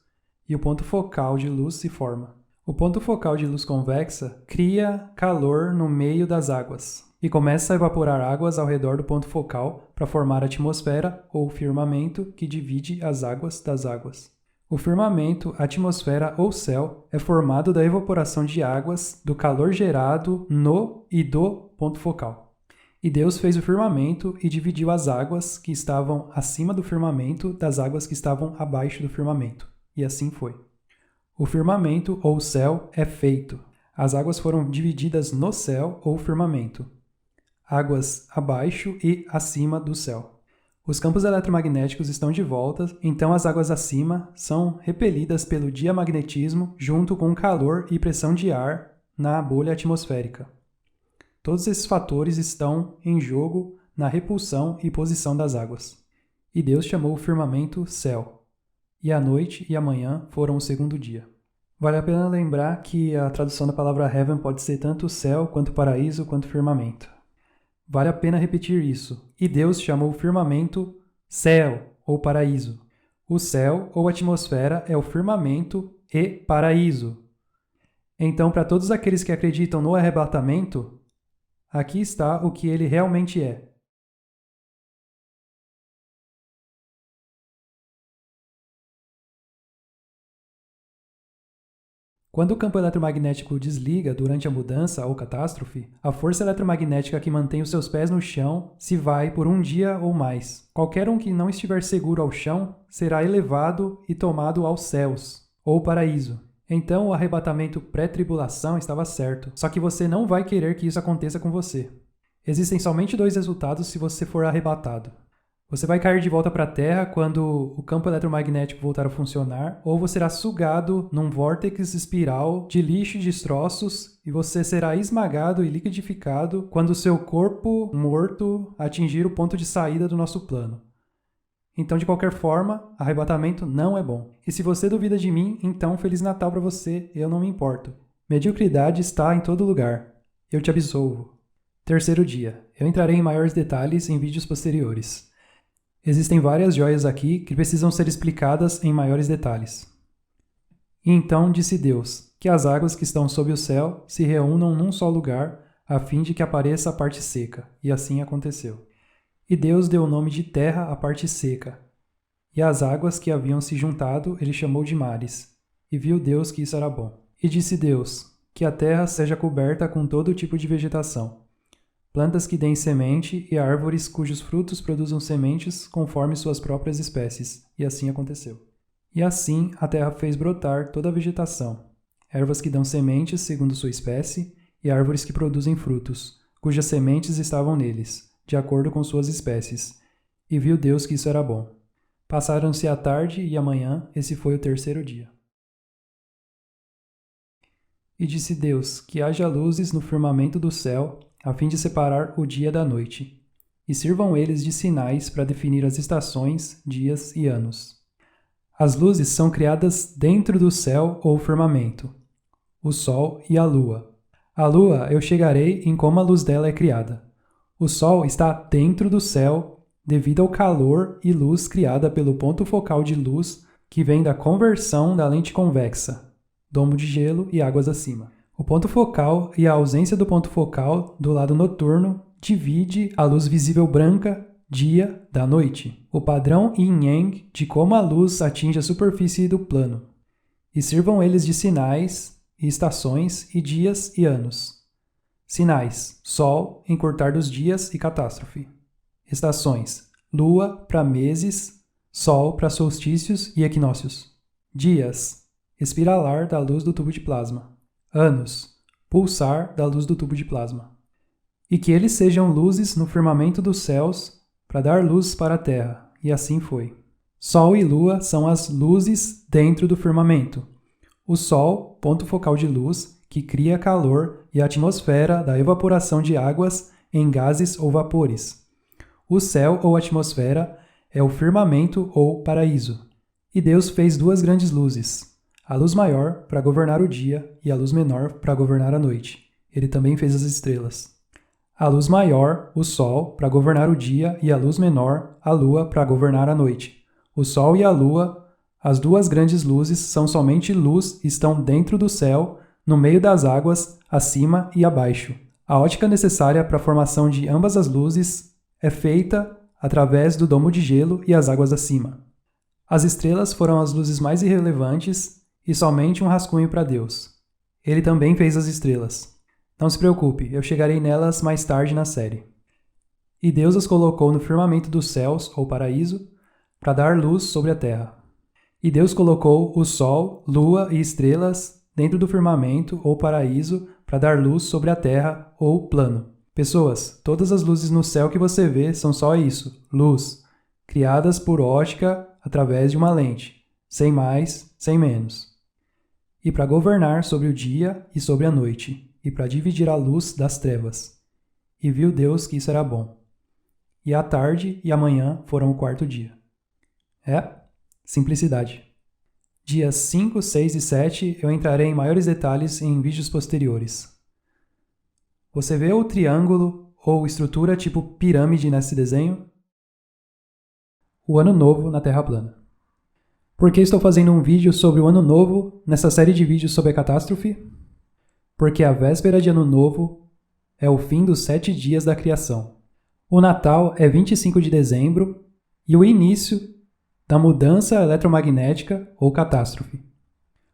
e o ponto focal de luz se forma. O ponto focal de luz convexa cria calor no meio das águas e começa a evaporar águas ao redor do ponto focal para formar a atmosfera ou firmamento que divide as águas das águas. O firmamento, atmosfera ou céu é formado da evaporação de águas do calor gerado no e do ponto focal. E Deus fez o firmamento e dividiu as águas que estavam acima do firmamento das águas que estavam abaixo do firmamento. E assim foi. O firmamento ou céu é feito. As águas foram divididas no céu ou firmamento. Águas abaixo e acima do céu. Os campos eletromagnéticos estão de volta, então as águas acima são repelidas pelo diamagnetismo junto com calor e pressão de ar na bolha atmosférica. Todos esses fatores estão em jogo na repulsão e posição das águas. E Deus chamou o firmamento céu, e a noite e a manhã foram o segundo dia. Vale a pena lembrar que a tradução da palavra heaven pode ser tanto céu, quanto paraíso, quanto firmamento. Vale a pena repetir isso. E Deus chamou o firmamento céu ou paraíso. O céu ou atmosfera é o firmamento e paraíso. Então, para todos aqueles que acreditam no arrebatamento, aqui está o que ele realmente é. Quando o campo eletromagnético desliga durante a mudança ou catástrofe, a força eletromagnética que mantém os seus pés no chão se vai por um dia ou mais. Qualquer um que não estiver seguro ao chão será elevado e tomado aos céus, ou paraíso. Então o arrebatamento pré-tribulação estava certo, só que você não vai querer que isso aconteça com você. Existem somente 2 resultados se você for arrebatado. Você vai cair de volta para a Terra quando o campo eletromagnético voltar a funcionar, ou você será sugado num vórtice espiral de lixo e destroços, e você será esmagado e liquidificado quando o seu corpo morto atingir o ponto de saída do nosso plano. Então, de qualquer forma, arrebatamento não é bom. E se você duvida de mim, então Feliz Natal para você, eu não me importo. Mediocridade está em todo lugar. Eu te absolvo. Terceiro dia. Eu entrarei em maiores detalhes em vídeos posteriores. Existem várias joias aqui que precisam ser explicadas em maiores detalhes. E então disse Deus, que as águas que estão sob o céu se reúnam num só lugar, a fim de que apareça a parte seca. E assim aconteceu. E Deus deu o nome de terra à parte seca. E as águas que haviam se juntado ele chamou de mares. E viu Deus que isso era bom. E disse Deus, que a terra seja coberta com todo tipo de vegetação, plantas que deem semente e árvores cujos frutos produzam sementes conforme suas próprias espécies. E assim aconteceu. E assim a terra fez brotar toda a vegetação, ervas que dão sementes segundo sua espécie, e árvores que produzem frutos, cujas sementes estavam neles, de acordo com suas espécies. E viu Deus que isso era bom. Passaram-se a tarde e a manhã, esse foi o terceiro dia. E disse Deus, que haja luzes no firmamento do céu, a fim de separar o dia da noite, e sirvam eles de sinais para definir as estações, dias e anos. As luzes são criadas dentro do céu ou firmamento, o sol e a lua. A lua eu chegarei em como a luz dela é criada. O sol está dentro do céu devido ao calor e luz criada pelo ponto focal de luz que vem da conversão da lente convexa, domo de gelo e águas acima. O ponto focal e a ausência do ponto focal do lado noturno divide a luz visível branca, dia, da noite. O padrão yin-yang de como a luz atinge a superfície do plano. E sirvam eles de sinais, e estações, e dias e anos. Sinais: sol, encurtar dos dias e catástrofe. Estações: lua para meses, sol para solstícios e equinócios. Dias: espiralar da luz do tubo de plasma. Anos: pulsar da luz do tubo de plasma. E que eles sejam luzes no firmamento dos céus para dar luz para a terra. E assim foi. Sol e lua são as luzes dentro do firmamento. O sol, ponto focal de luz, que cria calor e a atmosfera da evaporação de águas em gases ou vapores. O céu ou atmosfera é o firmamento ou paraíso. E Deus fez 2 grandes luzes, a luz maior para governar o dia e a luz menor para governar a noite. Ele também fez as estrelas. A luz maior, o sol, para governar o dia e a luz menor, a lua, para governar a noite. O sol e a lua, as 2 grandes luzes, são somente luz e estão dentro do céu, no meio das águas, acima e abaixo. A ótica necessária para a formação de ambas as luzes é feita através do domo de gelo e as águas acima. As estrelas foram as luzes mais irrelevantes e somente um rascunho para Deus. Ele também fez as estrelas. Não se preocupe, eu chegarei nelas mais tarde na série. E Deus as colocou no firmamento dos céus, ou paraíso, para dar luz sobre a terra. E Deus colocou o sol, lua e estrelas dentro do firmamento, ou paraíso, para dar luz sobre a terra, ou plano. Pessoas, todas as luzes no céu que você vê são só isso, luz, criadas por ótica através de uma lente, sem mais, sem menos. E para governar sobre o dia e sobre a noite, e para dividir a luz das trevas. E viu Deus que isso era bom. E a tarde e a manhã foram o 4º dia. Simplicidade. Dias 5, 6 e 7 eu entrarei em maiores detalhes em vídeos posteriores. Você vê o triângulo ou estrutura tipo pirâmide nesse desenho? O Ano Novo na Terra plana. Por que estou fazendo um vídeo sobre o Ano Novo nessa série de vídeos sobre a catástrofe? Porque a véspera de Ano Novo é o fim dos 7 dias da criação. O Natal é 25 de dezembro e o início da mudança eletromagnética ou catástrofe.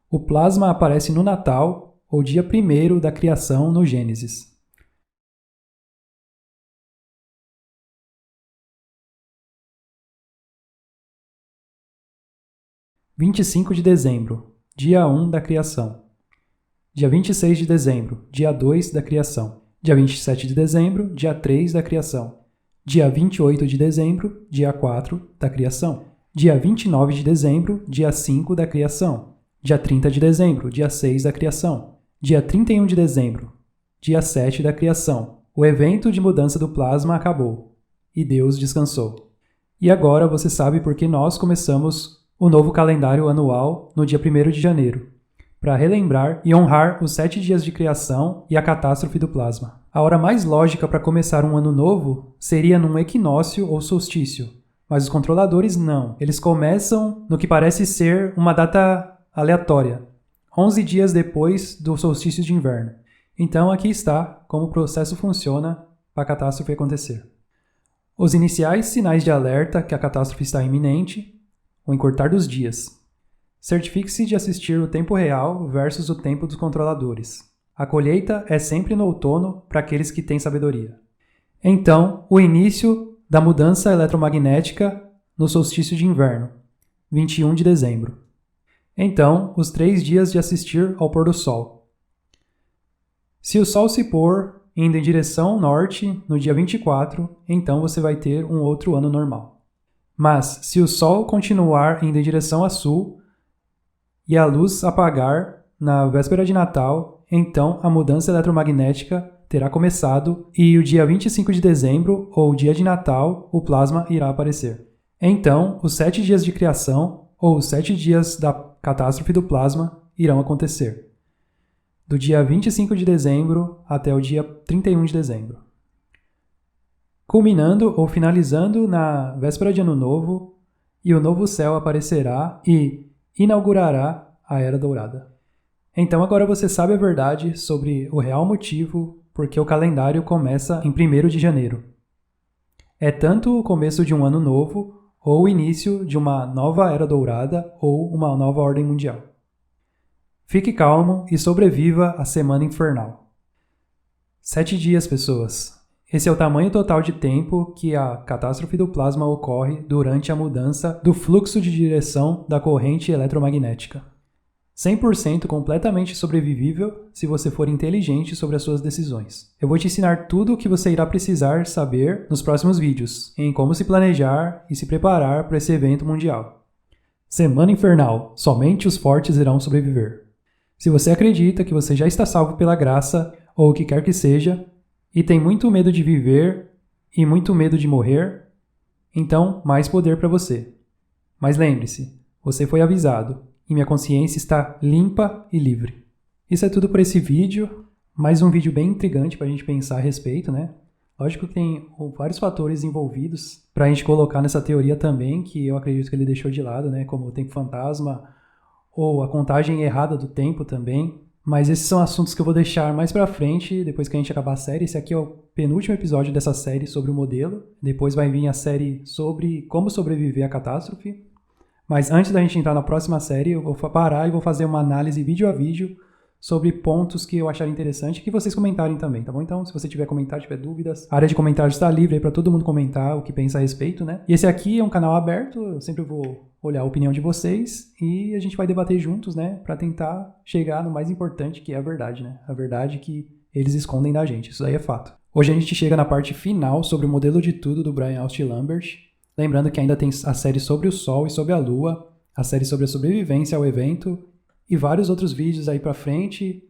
O plasma aparece no Natal, ou dia 1º da criação no Gênesis. – 25 de dezembro, dia 1 da criação. Dia 26 de dezembro, dia 2 da criação. Dia 27 de dezembro, dia 3 da criação. Dia 28 de dezembro, dia 4 da criação. Dia 29 de dezembro, dia 5 da criação. Dia 30 de dezembro, dia 6 da criação. Dia 31 de dezembro, dia 7 da criação. O evento de mudança do plasma acabou, e Deus descansou. E agora você sabe por que nós começamos o novo calendário anual no dia 1º de janeiro, para relembrar e honrar os 7 dias de criação e a catástrofe do plasma. A hora mais lógica para começar um ano novo seria num equinócio ou solstício, mas os controladores não. Eles começam no que parece ser uma data aleatória, 11 dias depois do solstício de inverno. Então aqui está como o processo funciona para a catástrofe acontecer. Os iniciais sinais de alerta que a catástrofe está iminente, o encurtar dos dias. Certifique-se de assistir o tempo real versus o tempo dos controladores. A colheita é sempre no outono para aqueles que têm sabedoria. Então, o início da mudança eletromagnética no solstício de inverno, 21 de dezembro. Então, os 3 dias de assistir ao pôr do sol. Se o sol se pôr indo em direção norte no dia 24, então você vai ter um outro ano normal. Mas, se o sol continuar indo em direção a sul e a luz apagar na véspera de Natal, então a mudança eletromagnética terá começado e o dia 25 de dezembro, ou dia de Natal, o plasma irá aparecer. Então, os 7 dias de criação, ou os 7 dias da catástrofe do plasma, irão acontecer. Do dia 25 de dezembro até o dia 31 de dezembro. Culminando ou finalizando na véspera de Ano Novo, e o novo céu aparecerá e inaugurará a Era Dourada. Então agora você sabe a verdade sobre o real motivo porque o calendário começa em 1º de janeiro. É tanto o começo de um ano novo, ou o início de uma nova Era Dourada ou uma nova ordem mundial. Fique calmo e sobreviva à semana infernal. 7 dias, pessoas. Esse é o tamanho total de tempo que a catástrofe do plasma ocorre durante a mudança do fluxo de direção da corrente eletromagnética. 100% completamente sobrevivível se você for inteligente sobre as suas decisões. Eu vou te ensinar tudo o que você irá precisar saber nos próximos vídeos, em como se planejar e se preparar para esse evento mundial. Semana infernal. Somente os fortes irão sobreviver. Se você acredita que você já está salvo pela graça, ou o que quer que seja, e tem muito medo de viver e muito medo de morrer, então mais poder para você. Mas lembre-se, você foi avisado e minha consciência está limpa e livre. Isso é tudo por esse vídeo, mais um vídeo bem intrigante para a gente pensar a respeito, né? Lógico que tem vários fatores envolvidos para a gente colocar nessa teoria também, que eu acredito que ele deixou de lado, né? Como o tempo fantasma ou a contagem errada do tempo também. Mas esses são assuntos que eu vou deixar mais pra frente, depois que a gente acabar a série. Esse aqui é o penúltimo episódio dessa série sobre o modelo. Depois vai vir a série sobre como sobreviver à catástrofe. Mas antes da gente entrar na próxima série, eu vou parar e vou fazer uma análise vídeo a vídeo sobre pontos que eu achar interessante e que vocês comentarem também, tá bom? Então, se você tiver comentário, tiver dúvidas, a área de comentários está livre aí para todo mundo comentar o que pensa a respeito, né? E esse aqui é um canal aberto, eu sempre vou olhar a opinião de vocês e a gente vai debater juntos, né? Para tentar chegar no mais importante, que é a verdade, né? A verdade que eles escondem da gente, isso aí é fato. Hoje a gente chega na parte final sobre o modelo de tudo do Brian Austin Lambert. Lembrando que ainda tem a série sobre o Sol e sobre a Lua, a série sobre a sobrevivência ao evento e vários outros vídeos aí pra frente,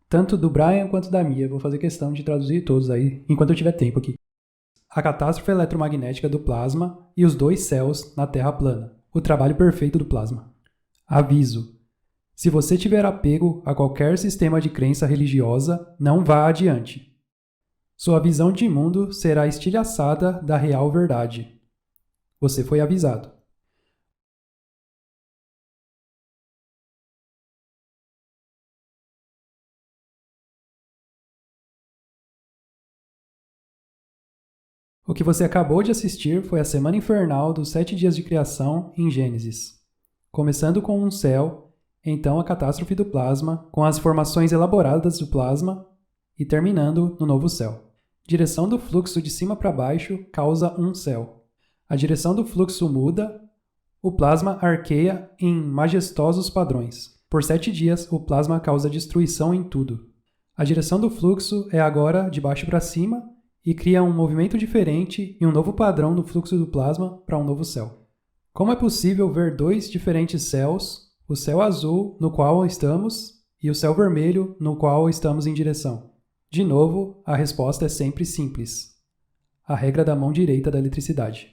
tanto do Brian quanto da Mia. Vou fazer questão de traduzir todos aí, enquanto eu tiver tempo aqui. A catástrofe eletromagnética do plasma e os 2 céus na Terra plana. O trabalho perfeito do plasma. Aviso. Se você tiver apego a qualquer sistema de crença religiosa, não vá adiante. Sua visão de mundo será estilhaçada da real verdade. Você foi avisado. O que você acabou de assistir foi a semana infernal dos 7 dias de criação em Gênesis. Começando com um céu, então a catástrofe do plasma, com as formações elaboradas do plasma e terminando no novo céu. Direção do fluxo de cima para baixo causa um céu. A direção do fluxo muda, o plasma arqueia em majestosos padrões. Por 7 dias, o plasma causa destruição em tudo. A direção do fluxo é agora de baixo para cima e cria um movimento diferente e um novo padrão do fluxo do plasma para um novo céu. Como é possível ver 2 diferentes céus, o céu azul, no qual estamos, e o céu vermelho, no qual estamos em direção? De novo, a resposta é sempre simples. A regra da mão direita da eletricidade.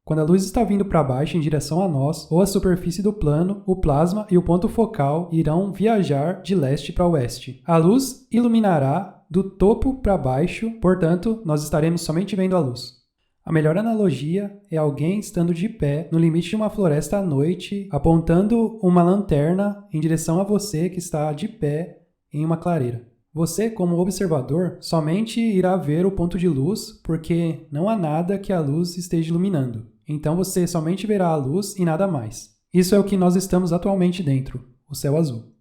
Quando a luz está vindo para baixo em direção a nós ou à superfície do plano, o plasma e o ponto focal irão viajar de leste para oeste. A luz iluminará do topo para baixo, portanto, nós estaremos somente vendo a luz. A melhor analogia é alguém estando de pé no limite de uma floresta à noite, apontando uma lanterna em direção a você que está de pé em uma clareira. Você, como observador, somente irá ver o ponto de luz porque não há nada que a luz esteja iluminando. Então você somente verá a luz e nada mais. Isso é o que nós estamos atualmente dentro, o céu azul.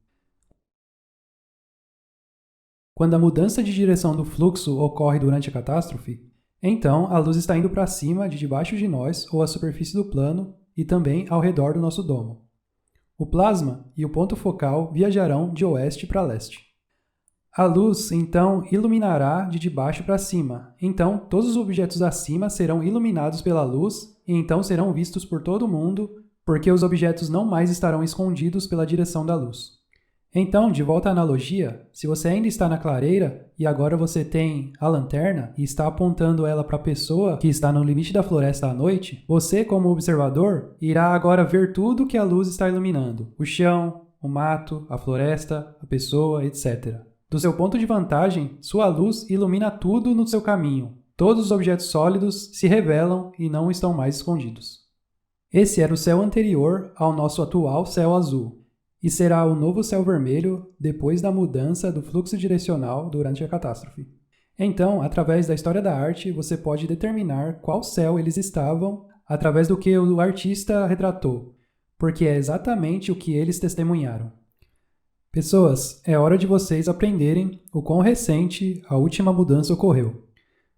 Quando a mudança de direção do fluxo ocorre durante a catástrofe, então a luz está indo para cima de debaixo de nós ou a superfície do plano e também ao redor do nosso domo. O plasma e o ponto focal viajarão de oeste para leste. A luz, então, iluminará de baixo para cima. Então, todos os objetos acima serão iluminados pela luz e então serão vistos por todo mundo, porque os objetos não mais estarão escondidos pela direção da luz. Então, de volta à analogia, se você ainda está na clareira e agora você tem a lanterna e está apontando ela para a pessoa que está no limite da floresta à noite, você, como observador, irá agora ver tudo que a luz está iluminando: o chão, o mato, a floresta, a pessoa, etc. Do seu ponto de vantagem, sua luz ilumina tudo no seu caminho. Todos os objetos sólidos se revelam e não estão mais escondidos. Esse era o céu anterior ao nosso atual céu azul, e será o novo céu vermelho depois da mudança do fluxo direcional durante a catástrofe. Então, através da história da arte, você pode determinar qual céu eles estavam através do que o artista retratou, porque é exatamente o que eles testemunharam. Pessoas, é hora de vocês aprenderem o quão recente a última mudança ocorreu.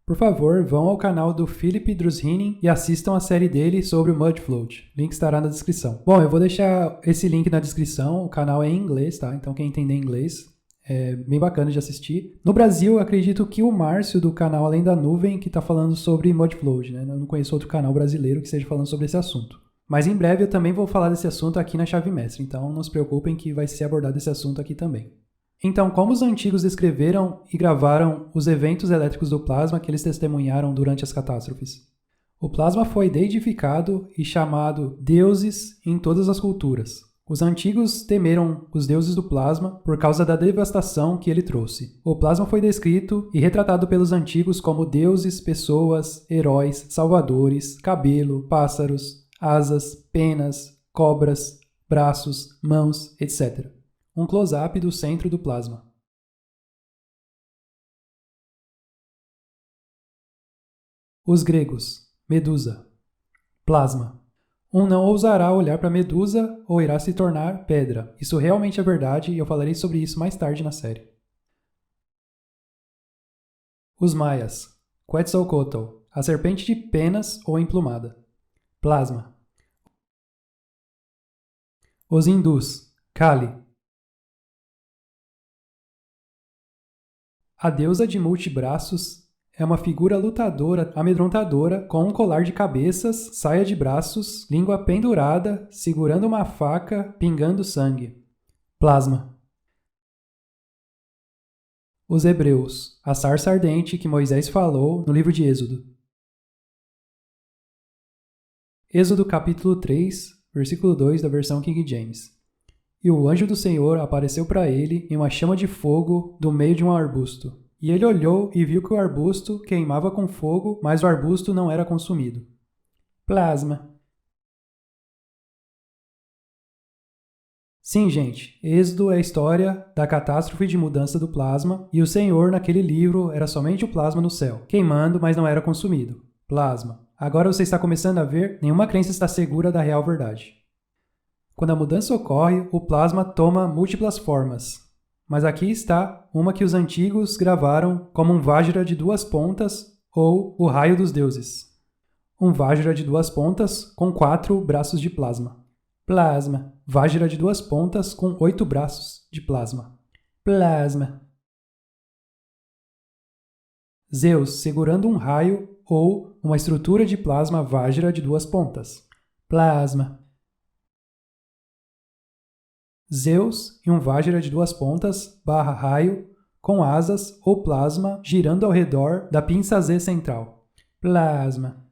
Por favor, vão ao canal do Philip Druzhinin e assistam a série dele sobre o Mudfloat. Link estará na descrição. Bom, eu vou deixar esse link na descrição. O canal é em inglês, tá? Então quem entender inglês é bem bacana de assistir. No Brasil, acredito que o Márcio do canal Além da Nuvem que está falando sobre Mudfloat, né? Eu não conheço outro canal brasileiro que esteja falando sobre esse assunto. Mas em breve eu também vou falar desse assunto aqui na Chave Mestre, então não se preocupem que vai ser abordado esse assunto aqui também. Então, como os antigos descreveram e gravaram os eventos elétricos do plasma que eles testemunharam durante as catástrofes? O plasma foi deidificado e chamado deuses em todas as culturas. Os antigos temeram os deuses do plasma por causa da devastação que ele trouxe. O plasma foi descrito e retratado pelos antigos como deuses, pessoas, heróis, salvadores, cabelo, pássaros, asas, penas, cobras, braços, mãos, etc. Um close-up do centro do plasma. Os gregos. Medusa. Plasma. Um não ousará olhar para Medusa ou irá se tornar pedra. Isso realmente é verdade e eu falarei sobre isso mais tarde na série. Os maias. Quetzalcoatl. A serpente de penas ou emplumada. Plasma. Os hindus. Kali. A deusa de multibraços é uma figura lutadora amedrontadora com um colar de cabeças, saia de braços, língua pendurada, segurando uma faca, pingando sangue. Plasma. Os hebreus. A sarça ardente que Moisés falou no livro de Êxodo. Êxodo capítulo 3, versículo 2 da versão King James. E o anjo do Senhor apareceu para ele em uma chama de fogo do meio de um arbusto. E ele olhou e viu que o arbusto queimava com fogo, mas o arbusto não era consumido. Plasma. Sim, gente, Êxodo é a história da catástrofe de mudança do plasma, e o Senhor naquele livro era somente o plasma no céu, queimando, mas não era consumido. Plasma. Agora você está começando a ver, nenhuma crença está segura da real verdade. Quando a mudança ocorre, o plasma toma múltiplas formas. Mas aqui está uma que os antigos gravaram como um Vajra de duas pontas ou o raio dos deuses. Um Vajra de duas pontas com 4 braços de plasma. Plasma. Vajra de duas pontas com 8 braços de plasma. Plasma. Zeus segurando um raio ou uma estrutura de plasma Vajra de duas pontas. Plasma. Zeus e um Vajra de duas pontas / raio com asas ou plasma girando ao redor da pinça Z central. Plasma.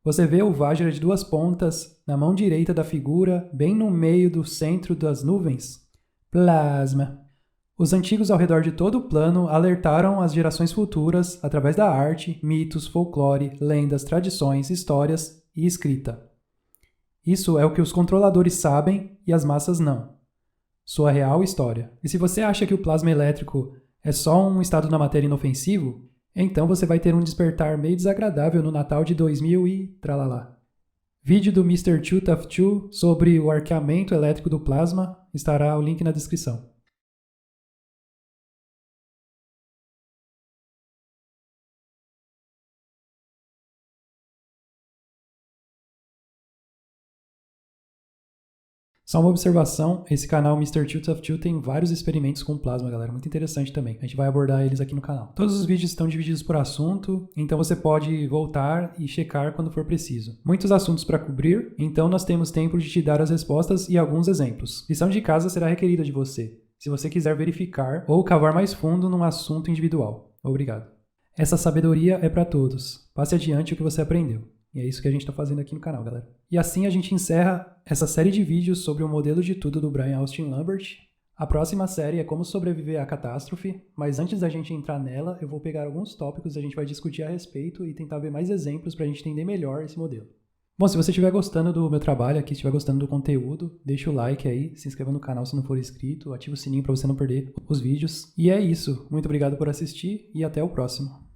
Você vê o Vajra de duas pontas na mão direita da figura, bem no meio do centro das nuvens? Plasma. Os antigos ao redor de todo o plano alertaram as gerações futuras através da arte, mitos, folclore, lendas, tradições, histórias e escrita. Isso é o que os controladores sabem e as massas não. Sua real história. E se você acha que o plasma elétrico é só um estado da matéria inofensivo, então você vai ter um despertar meio desagradável no Natal de 2000 e tralalá. Vídeo do Mr. 2Tough2 sobre o arqueamento elétrico do plasma, estará o link na descrição. Só uma observação, esse canal Mr. 2Tough2 tem vários experimentos com plasma, galera, muito interessante também. A gente vai abordar eles aqui no canal. Todos os vídeos estão divididos por assunto, então você pode voltar e checar quando for preciso. Muitos assuntos para cobrir, então nós temos tempo de te dar as respostas e alguns exemplos. Lição de casa será requerida de você, se você quiser verificar ou cavar mais fundo num assunto individual. Obrigado. Essa sabedoria é para todos. Passe adiante o que você aprendeu. E é isso que a gente está fazendo aqui no canal, galera. E assim a gente encerra essa série de vídeos sobre o modelo de tudo do Brian Austin Lambert. A próxima série é como sobreviver à catástrofe, mas antes da gente entrar nela, eu vou pegar alguns tópicos e a gente vai discutir a respeito e tentar ver mais exemplos para a gente entender melhor esse modelo. Bom, se você estiver gostando do meu trabalho aqui, estiver gostando do conteúdo, deixa o like aí, se inscreva no canal se não for inscrito, ativa o sininho para você não perder os vídeos. E é isso. Muito obrigado por assistir e até o próximo.